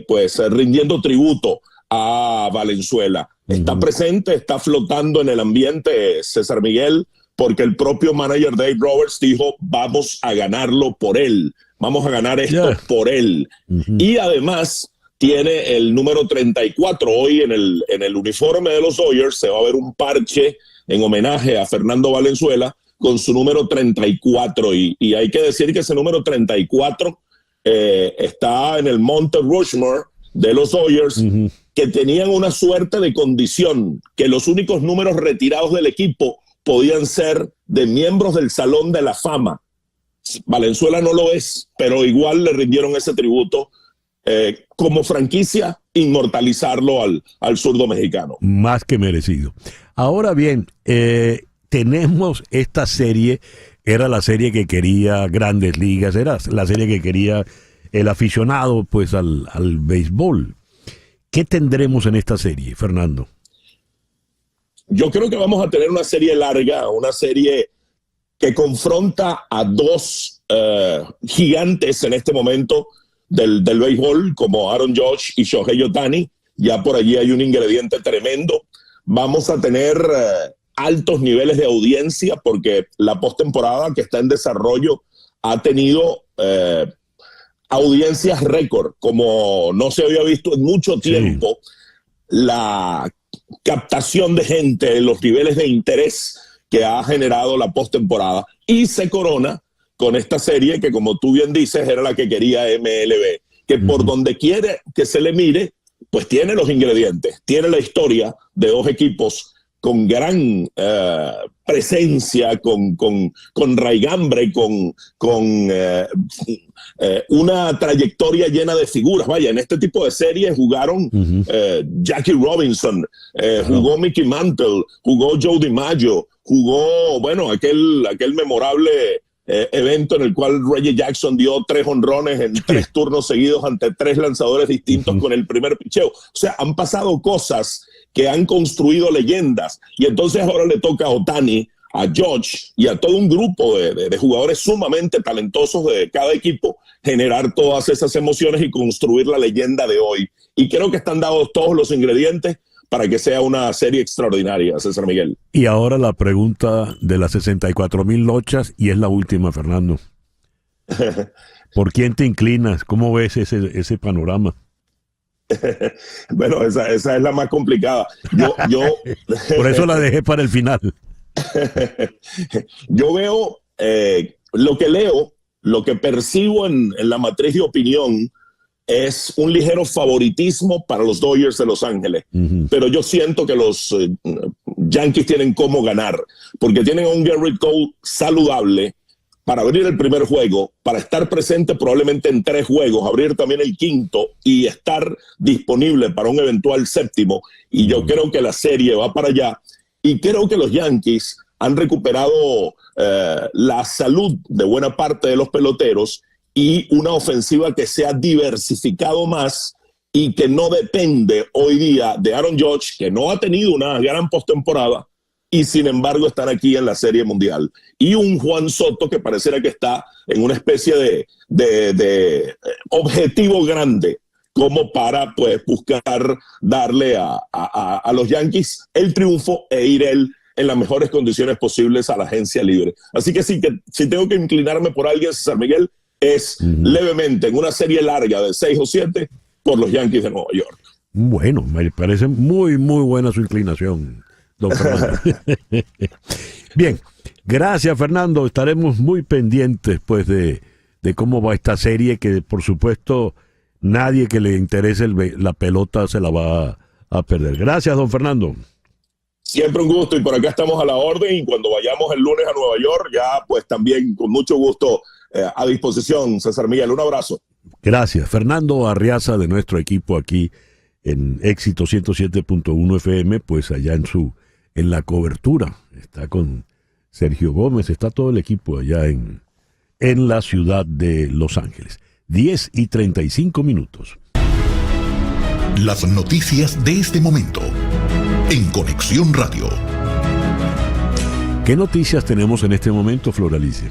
pues rindiendo tributo a Valenzuela. Está presente, está flotando en el ambiente, César Miguel, porque el propio manager Dave Roberts dijo, vamos a ganarlo por él, vamos a ganar esto por él. Y además tiene el número 34. Hoy en el uniforme de los Dodgers se va a ver un parche en homenaje a Fernando Valenzuela con su número 34. Y hay que decir que ese número 34 está en el Monte Rushmore de los Dodgers, que tenían una suerte de condición, que los únicos números retirados del equipo podían ser de miembros del Salón de la Fama. Valenzuela no lo es, pero igual le rindieron ese tributo como franquicia, inmortalizarlo al zurdo mexicano. Más que merecido. Ahora bien, tenemos esta serie, era la serie que quería Grandes Ligas, era la serie que quería el aficionado pues al béisbol. ¿Qué tendremos en esta serie, Fernando? Yo creo que vamos a tener una serie larga, una serie que confronta a dos gigantes en este momento del béisbol, como Aaron Judge y Shohei Ohtani. Ya por allí hay un ingrediente tremendo. Vamos a tener altos niveles de audiencia porque la postemporada que está en desarrollo ha tenido audiencias récord, como no se había visto en mucho tiempo. Sí. La captación de gente, los niveles de interés que ha generado la postemporada, y se corona con esta serie que, como tú bien dices, era la que quería MLB, que por donde quiere que se le mire, pues tiene los ingredientes, tiene la historia de dos equipos con gran presencia, con raigambre, con una trayectoria llena de figuras. Vaya, en este tipo de series jugaron Jackie Robinson, jugó Mickey Mantle, jugó Joe DiMaggio, jugó, bueno, aquel memorable evento en el cual Reggie Jackson dio 3 jonrones en 3 turnos seguidos ante 3 lanzadores distintos con el primer picheo. O sea, han pasado cosas que han construido leyendas, y entonces ahora le toca a Ohtani, a Judge y a todo un grupo de jugadores sumamente talentosos de cada equipo generar todas esas emociones y construir la leyenda de hoy. Y creo que están dados todos los ingredientes para que sea una serie extraordinaria, César Miguel. Y ahora la pregunta de las 64,000 lochas, y es la última, Fernando. ¿Por quién te inclinas? ¿Cómo ves ese panorama? Bueno, esa es la más complicada. Por eso la dejé para el final. Yo veo lo que leo, lo que percibo en la matriz de opinión es un ligero favoritismo para los Dodgers de Los Ángeles. Pero yo siento que los Yankees tienen cómo ganar, porque tienen a un Gerrit Cole saludable para abrir el primer juego, para estar presente probablemente en 3 juegos, abrir también el quinto y estar disponible para un eventual séptimo. Y yo creo que la serie va para allá. Y creo que los Yankees han recuperado la salud de buena parte de los peloteros y una ofensiva que se ha diversificado más y que no depende hoy día de Aaron Judge, que no ha tenido una gran postemporada, y sin embargo están aquí en la Serie Mundial. Y un Juan Soto que pareciera que está en una especie de objetivo grande como para pues buscar darle a los Yankees el triunfo e ir él en las mejores condiciones posibles a la agencia libre. Así que si tengo que inclinarme por alguien, César Miguel, es levemente en una serie larga de 6 o 7 por los Yankees de Nueva York. Bueno, me parece muy, muy buena su inclinación, don Fernando. Bien, gracias, Fernando. Estaremos muy pendientes pues de cómo va esta serie, que por supuesto nadie que le interese la pelota se la va a perder. Gracias, don Fernando. Siempre un gusto, y por acá estamos a la orden, y cuando vayamos el lunes a Nueva York, ya pues también con mucho gusto a disposición, César Miguel. Un abrazo. Gracias. Fernando Arriaza, de nuestro equipo aquí en Éxito 107.1 FM, pues allá en la cobertura. Está con Sergio Gómez, está todo el equipo allá en la ciudad de Los Ángeles. 10:35. Las noticias de este momento en Conexión Radio. ¿Qué noticias tenemos en este momento, Flor Alicia?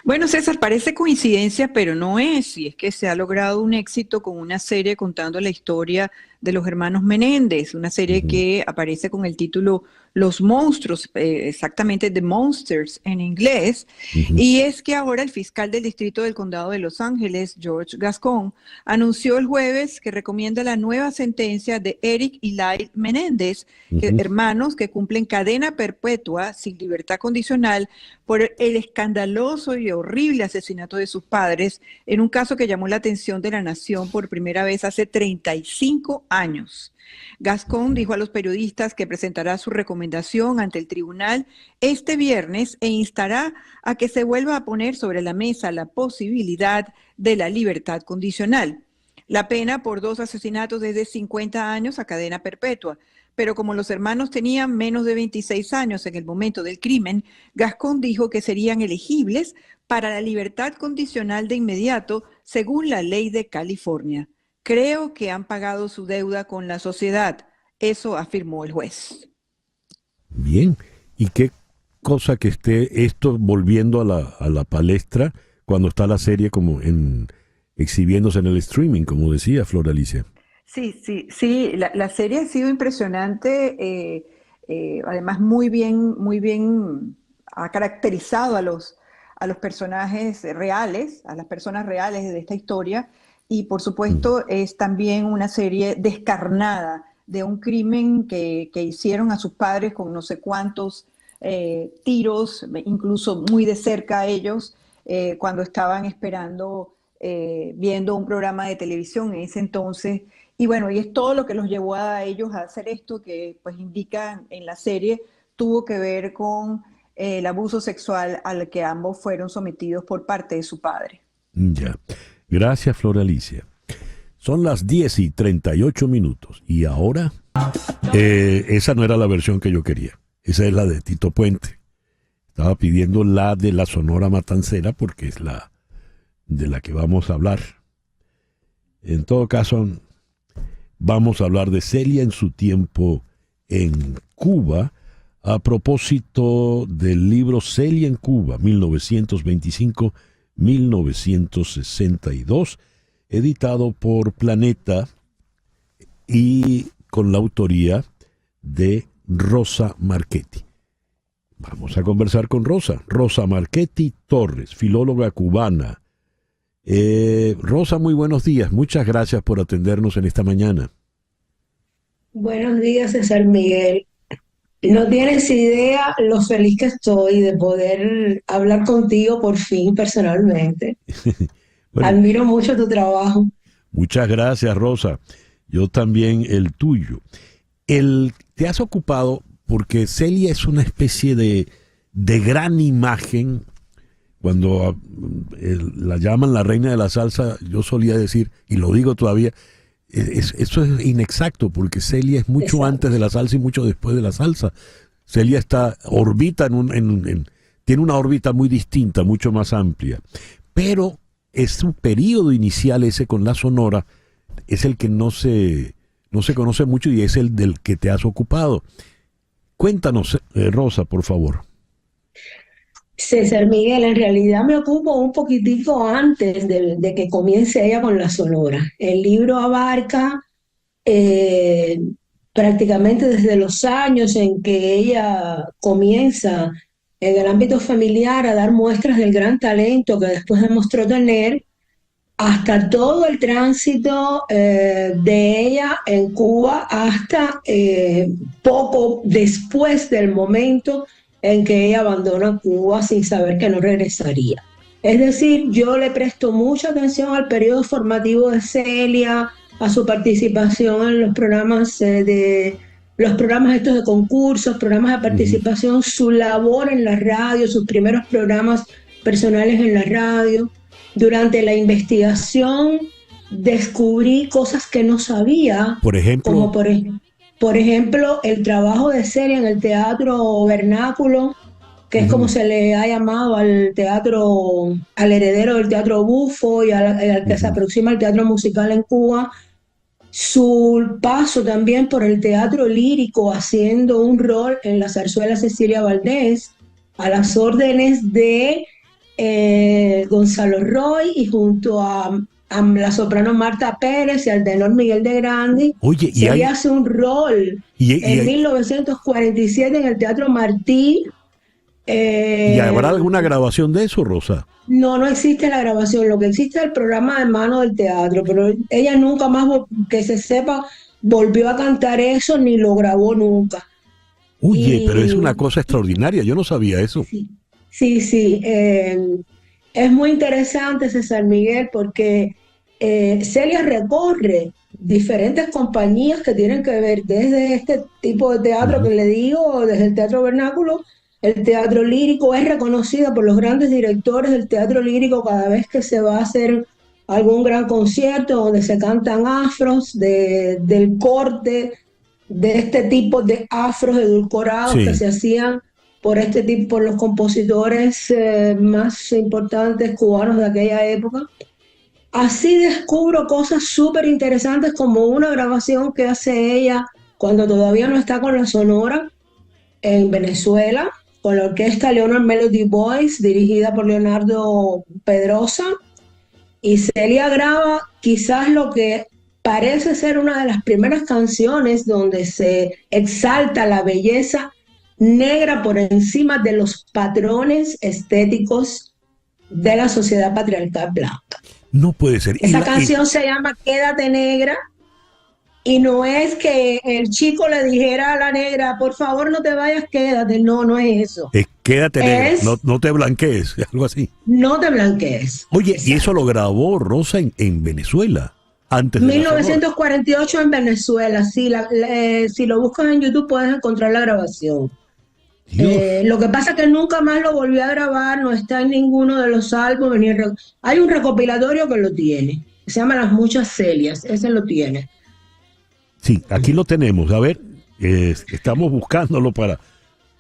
Bueno, César, parece coincidencia, pero no es. Y es que se ha logrado un éxito con una serie contando la historia de los hermanos Menéndez, una serie que aparece con el título Los Monstruos, exactamente The Monsters en inglés. Y es que ahora el fiscal del Distrito del Condado de Los Ángeles, George Gascon, anunció el jueves que recomienda la nueva sentencia de Eric y Lyle Menéndez, hermanos que cumplen cadena perpetua sin libertad condicional por el escandaloso y horrible asesinato de sus padres en un caso que llamó la atención de la nación por primera vez hace 35 años. Gascon dijo a los periodistas que presentará su recomendación ante el tribunal este viernes e instará a que se vuelva a poner sobre la mesa la posibilidad de la libertad condicional. La pena por 2 asesinatos es de 50 años a cadena perpetua, pero como los hermanos tenían menos de 26 años en el momento del crimen, Gascon dijo que serían elegibles para la libertad condicional de inmediato según la ley de California. Creo que han pagado su deuda con la sociedad, eso afirmó el juez. Bien, ¿y qué cosa que esté esto volviendo a la palestra cuando está la serie como exhibiéndose en el streaming, como decía Flor Alicia? Sí, la serie ha sido impresionante, además muy bien ha caracterizado a los personajes reales, a las personas reales de esta historia. Y por supuesto es también una serie descarnada de un crimen que hicieron a sus padres con no sé cuántos tiros, incluso muy de cerca a ellos, cuando estaban esperando, viendo un programa de televisión en ese entonces. Y bueno, y es todo lo que los llevó a ellos a hacer esto, que pues indica en la serie, tuvo que ver con el abuso sexual al que ambos fueron sometidos por parte de su padre. Ya. Gracias, Flor Alicia. Son las 10:38. Y ahora, esa no era la versión que yo quería. Esa es la de Tito Puente. Estaba pidiendo la de la Sonora Matancera porque es la de la que vamos a hablar. En todo caso, vamos a hablar de Celia en su tiempo en Cuba, a propósito del libro Celia en Cuba, 1925-1962, editado por Planeta y con la autoría de Rosa Marchetti. Vamos a conversar con Rosa Marchetti Torres, filóloga cubana. Rosa, muy buenos días. Muchas gracias por atendernos en esta mañana. Buenos días, César Miguel. No tienes idea lo feliz que estoy de poder hablar contigo por fin personalmente. Bueno, admiro mucho tu trabajo. Muchas gracias, Rosa. Yo también el tuyo. Te has ocupado porque Celia es una especie de gran imagen. Cuando la llaman la reina de la salsa, yo solía decir, y lo digo todavía, eso es inexacto, porque Celia es mucho antes de la salsa y mucho después de la salsa. Celia orbita tiene una órbita muy distinta, mucho más amplia. Pero es su periodo inicial ese con la Sonora, es el que no se conoce mucho y es el del que te has ocupado. Cuéntanos, Rosa, por favor. César Miguel, en realidad me ocupo un poquitico antes de que comience ella con la Sonora. El libro abarca prácticamente desde los años en que ella comienza en el ámbito familiar a dar muestras del gran talento que después demostró tener, hasta todo el tránsito de ella en Cuba, hasta poco después del momento en que ella abandona Cuba sin saber que no regresaría. Es decir, yo le presto mucha atención al periodo formativo de Celia, a su participación en los programas estos de concursos, programas de participación, su labor en la radio, sus primeros programas personales en la radio. Durante la investigación descubrí cosas que no sabía, por ejemplo, como por ejemplo el trabajo de Celia en el teatro vernáculo, que es como se le ha llamado al teatro, al heredero del teatro bufo y al que se aproxima al teatro musical en Cuba. Su paso también por el teatro lírico, haciendo un rol en la zarzuela Cecilia Valdés, a las órdenes de Gonzalo Roy, y junto a la soprano Marta Pérez y al tenor Miguel de Grandi. Oye, y Celia hace un rol en 1947 en el Teatro Martí. ¿Y habrá alguna grabación de eso, Rosa? No existe la grabación, lo que existe es el programa de mano del teatro, pero ella nunca más, que se sepa, volvió a cantar eso ni lo grabó nunca. Oye, pero es una cosa extraordinaria, yo no sabía eso. Sí, es muy interesante, César Miguel, porque Celia recorre diferentes compañías que tienen que ver desde este tipo de teatro que le digo, desde el teatro vernáculo. El teatro lírico es reconocida por los grandes directores del teatro lírico cada vez que se va a hacer algún gran concierto donde se cantan afros del corte de este tipo de afros edulcorados que se hacían por los compositores más importantes cubanos de aquella época. Así descubro cosas súper interesantes, como una grabación que hace ella cuando todavía no está con la Sonora en Venezuela, con la orquesta Leonard Melody Boys, dirigida por Leonardo Pedrosa, y Celia graba quizás lo que parece ser una de las primeras canciones donde se exalta la belleza negra por encima de los patrones estéticos de la sociedad patriarcal blanca. No puede ser. Esa canción se llama Quédate Negra, y no es que el chico le dijera a la negra, por favor no te vayas, quédate. No es eso. Quédate negra, no te blanquees, algo así. No te blanquees. Oye, exacto. Y eso lo grabó Rosa en Venezuela, antes de 1948 en Venezuela, sí. Si lo buscas en YouTube puedes encontrar la grabación. Lo que pasa es que nunca más lo volvió a grabar, no está en ninguno de los álbumes. Hay un recopilatorio que lo tiene, se llama Las Muchas Celias, ese lo tiene. Sí, aquí lo tenemos. A ver, estamos buscándolo para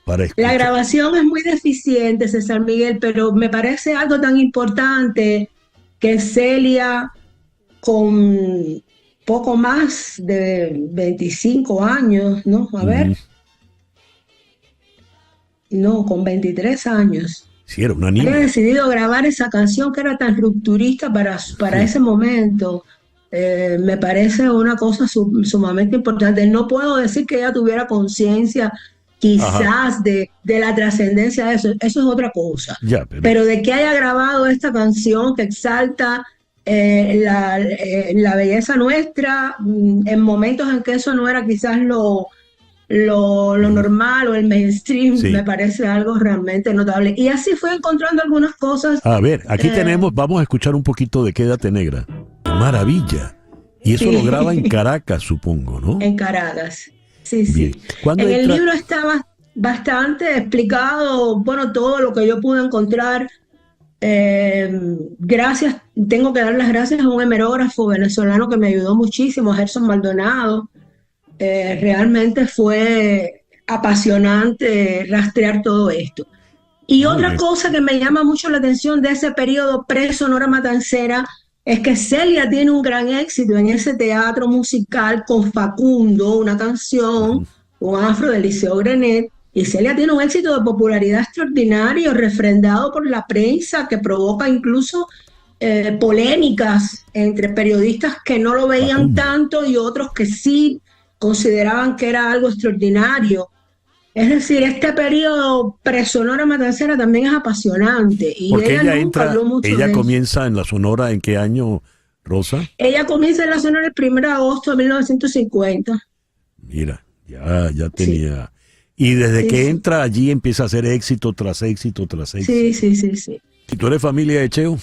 escuchar. La grabación es muy deficiente, César Miguel, pero me parece algo tan importante que Celia, con poco más de 25 años, ¿no? A ver. No, con 23 años. Sí, era una niña. Había decidido grabar esa canción que era tan rupturista para ese momento. Me parece una cosa sumamente importante. No puedo decir que ella tuviera conciencia quizás de la trascendencia de eso es otra cosa. Pero de que haya grabado esta canción que exalta la belleza nuestra en momentos en que eso no era quizás lo normal o el mainstream, me parece algo realmente notable. Y así fue encontrando algunas cosas. A ver, aquí vamos a escuchar un poquito de Quédate Negra. ¡Qué maravilla! Y eso lo graba en Caracas, supongo, ¿no? En Caracas, sí. En el libro estaba bastante explicado, todo lo que yo pude encontrar. Tengo que dar las gracias a un hemerógrafo venezolano que me ayudó muchísimo, a Gerson Maldonado. Realmente fue apasionante rastrear todo esto. Y otra cosa que me llama mucho la atención de ese periodo pre-Sonora Matancera es que Celia tiene un gran éxito en ese teatro musical con Facundo, una canción un afro del Liceo Grenet, y Celia tiene un éxito de popularidad extraordinario, refrendado por la prensa, que provoca incluso polémicas entre periodistas que no lo veían tanto y otros que sí consideraban que era algo extraordinario. Es decir, este periodo pre-Sonora Matancera también es apasionante. Y porque ella comienza en la Sonora, ¿en qué año, Rosa? Ella comienza en la Sonora el 1 de agosto de 1950. Mira, ya tenía... Y desde que entra allí empieza a hacer éxito tras éxito tras éxito. Sí. ¿Y tú eres familia de Cheo?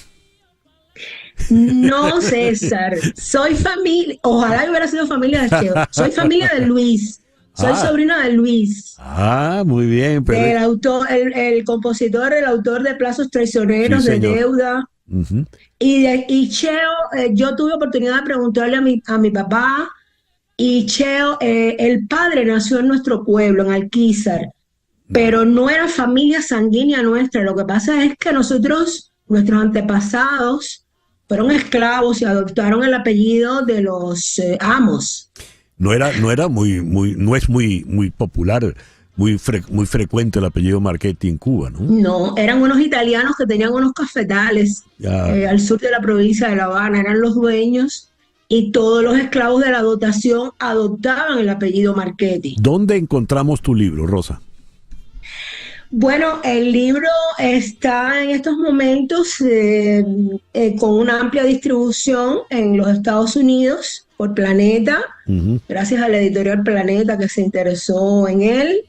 No, César. Soy familia... Ojalá yo hubiera sido familia de Cheo. Soy familia de Luis. Soy sobrina de Luis. Muy bien. Pero... El autor, el compositor, el autor de Plazos Traicioneros, de Deuda. Y Cheo, yo tuve oportunidad de preguntarle a mi papá, y Cheo, el padre nació en nuestro pueblo, en Alquizar, pero no era familia sanguínea nuestra. Lo que pasa es que nuestros antepasados fueron esclavos y adoptaron el apellido de los amos. No es muy popular, muy frecuente el apellido Marchetti en Cuba, ¿no? No, eran unos italianos que tenían unos cafetales al sur de la provincia de La Habana, eran los dueños, y todos los esclavos de la dotación adoptaban el apellido Marchetti. ¿Dónde encontramos tu libro, Rosa? Bueno, el libro está en estos momentos con una amplia distribución en los Estados Unidos por Planeta, gracias a la editorial Planeta que se interesó en él.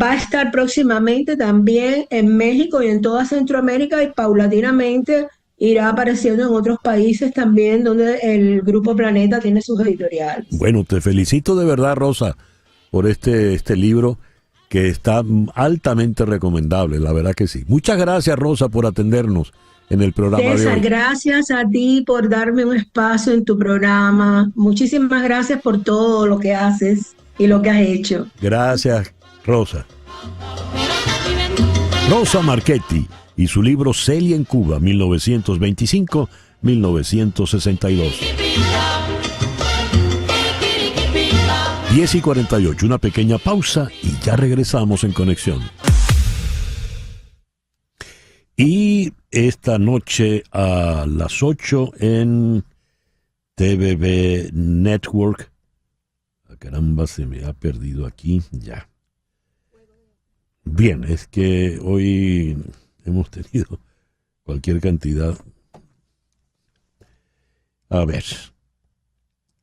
Va a estar próximamente también en México y en toda Centroamérica, y paulatinamente irá apareciendo en otros países también donde el Grupo Planeta tiene sus editoriales. Bueno, te felicito de verdad, Rosa, por este libro que está altamente recomendable, la verdad que sí. Muchas gracias, Rosa, por atendernos en el programa César, de hoy. Gracias a ti por darme un espacio en tu programa. Muchísimas gracias por todo lo que haces y lo que has hecho. Gracias, Rosa. Rosa Marchetti y su libro Celia en Cuba, 1925-1962. 10:48, una pequeña pausa y ya regresamos en Conexión. Y esta noche a las 8 en TVV Network. Caramba, se me ha perdido aquí ya. Bien, es que hoy hemos tenido cualquier cantidad. A ver.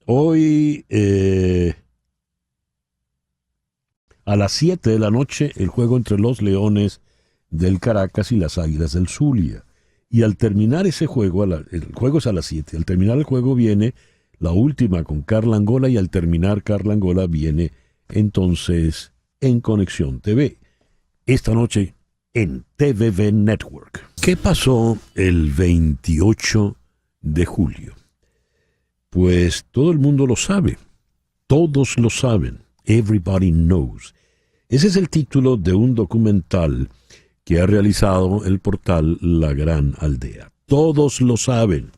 Hoy a las 7 de la noche el juego entre los Leones del Caracas y las Águilas del Zulia. Y al terminar ese juego, el juego es a las 7, al terminar el juego viene la última con Carla Angola, y al terminar Carla Angola viene entonces en Conexión TV. Esta noche en TVV Network. ¿Qué pasó el 28 de julio? Pues todo el mundo lo sabe. Todos lo saben. Everybody knows. Ese es el título de un documental que ha realizado el portal La Gran Aldea. Todos lo saben.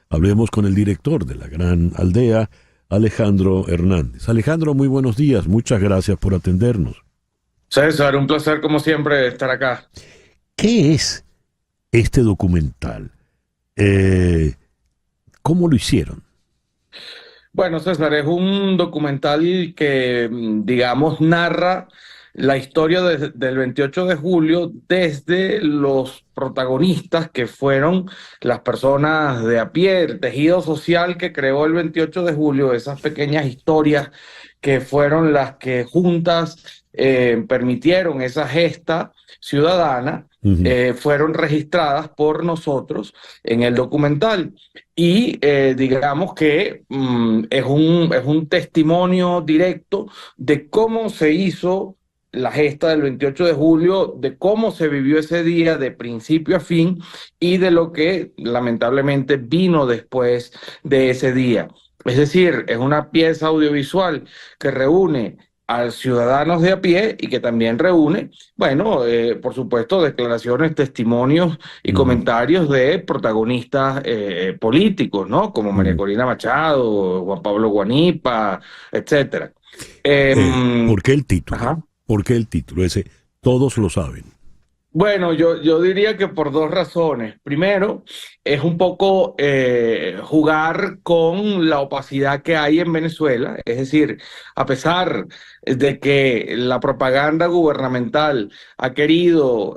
Hablemos con el director de La Gran Aldea, Alejandro Hernández. Alejandro, muy buenos días. Muchas gracias por atendernos. César, un placer como siempre estar acá. ¿Qué es este documental? ¿Cómo lo hicieron? Bueno, César, es un documental que, digamos, narra la historia del 28 de julio desde los protagonistas, que fueron las personas de a pie, el tejido social que creó el 28 de julio, esas pequeñas historias que fueron las que juntas permitieron esa gesta ciudadana, fueron registradas por nosotros en el documental. Y digamos que es un testimonio directo de cómo se hizo la gesta del 28 de julio, de cómo se vivió ese día de principio a fin y de lo que lamentablemente vino después de ese día. Es decir, es una pieza audiovisual que reúne a ciudadanos de a pie y que también reúne, bueno, por supuesto, declaraciones, testimonios y comentarios de protagonistas políticos, ¿no? Como María Corina Machado, Juan Pablo Guanipa, etcétera. ¿Por qué el título? Ajá. ¿Por qué el título ese? Todos lo saben. Bueno, yo diría que por dos razones. Primero, es un poco jugar con la opacidad que hay en Venezuela. Es decir, a pesar de que la propaganda gubernamental ha querido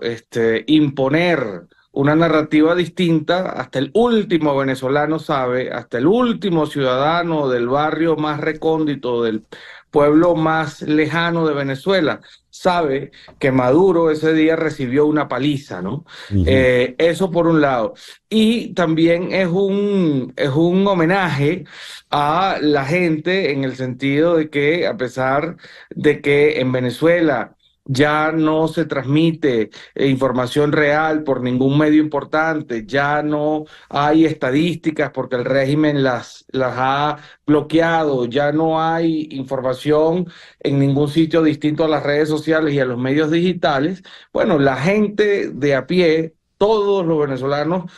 imponer una narrativa distinta, hasta el último venezolano sabe, hasta el último ciudadano del barrio más recóndito, del pueblo más lejano de Venezuela, sabe que Maduro ese día recibió una paliza, ¿no? Eso por un lado. Y también es un homenaje a la gente en el sentido de que, a pesar de que en Venezuela ya no se transmite información real por ningún medio importante, ya no hay estadísticas porque el régimen las ha bloqueado, ya no hay información en ningún sitio distinto a las redes sociales y a los medios digitales. Bueno, la gente de a pie, todos los venezolanos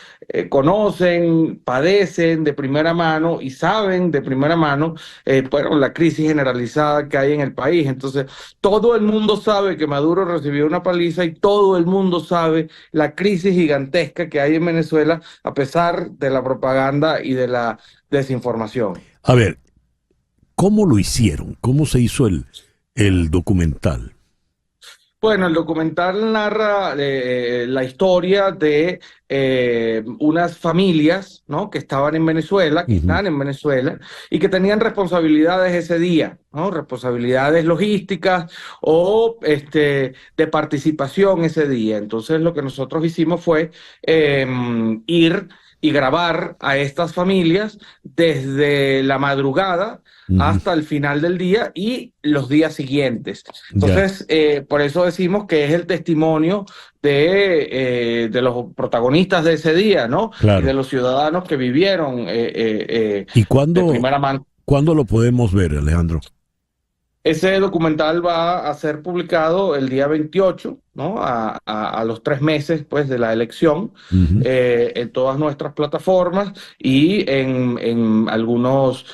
conocen, padecen de primera mano y saben de primera mano la crisis generalizada que hay en el país. Entonces, todo el mundo sabe que Maduro recibió una paliza y todo el mundo sabe la crisis gigantesca que hay en Venezuela a pesar de la propaganda y de la desinformación. A ver, ¿cómo lo hicieron? ¿Cómo se hizo el documental? Bueno, el documental narra la historia de unas familias, ¿no?, que estaban en Venezuela, que están en Venezuela y que tenían responsabilidades ese día, ¿no? Responsabilidades logísticas o de participación ese día. Entonces, lo que nosotros hicimos fue ir y grabar a estas familias desde la madrugada hasta el final del día y los días siguientes. Entonces, por eso decimos que es el testimonio de los protagonistas de ese día, ¿no? Claro. Y de los ciudadanos que vivieron ¿Y cuándo, de primera mano. ¿Cuándo lo podemos ver, Alejandro? Ese documental va a ser publicado el día 28, ¿no? A los 3 meses, pues, de la elección, en todas nuestras plataformas y en algunos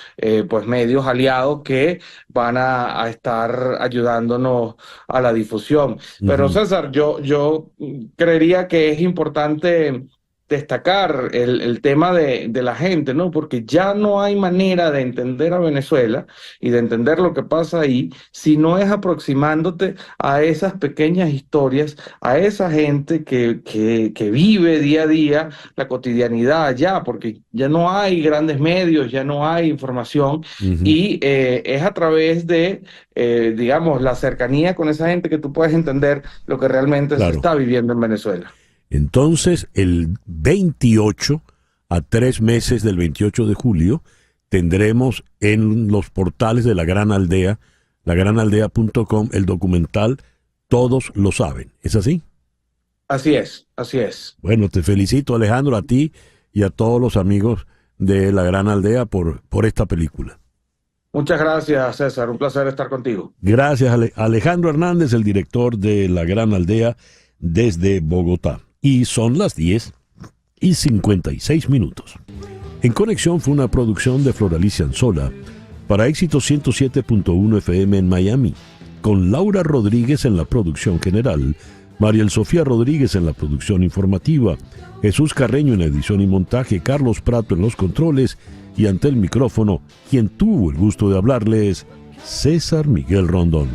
pues, medios aliados que van a estar ayudándonos a la difusión. Pero César, yo creería que es importante destacar el tema de la gente, ¿no? Porque ya no hay manera de entender a Venezuela y de entender lo que pasa ahí si no es aproximándote a esas pequeñas historias, a esa gente que vive día a día la cotidianidad allá, porque ya no hay grandes medios, ya no hay información y es a través de, digamos, la cercanía con esa gente que tú puedes entender lo que realmente se está viviendo en Venezuela. Entonces, el 28, a 3 meses del 28 de julio, tendremos en los portales de La Gran Aldea, lagranaldea.com, el documental Todos lo saben. ¿Es así? Así es, así es. Bueno, te felicito, Alejandro, a ti y a todos los amigos de La Gran Aldea por esta película. Muchas gracias, César. Un placer estar contigo. Gracias, Alejandro Hernández, el director de La Gran Aldea desde Bogotá. Y son las 10:56. En Conexión fue una producción de Floralicia Anzola para Éxito 107.1 FM en Miami, con Laura Rodríguez en la producción general, Mariel Sofía Rodríguez en la producción informativa, Jesús Carreño en edición y montaje, Carlos Prato en los controles y ante el micrófono, quien tuvo el gusto de hablarles, César Miguel Rondón.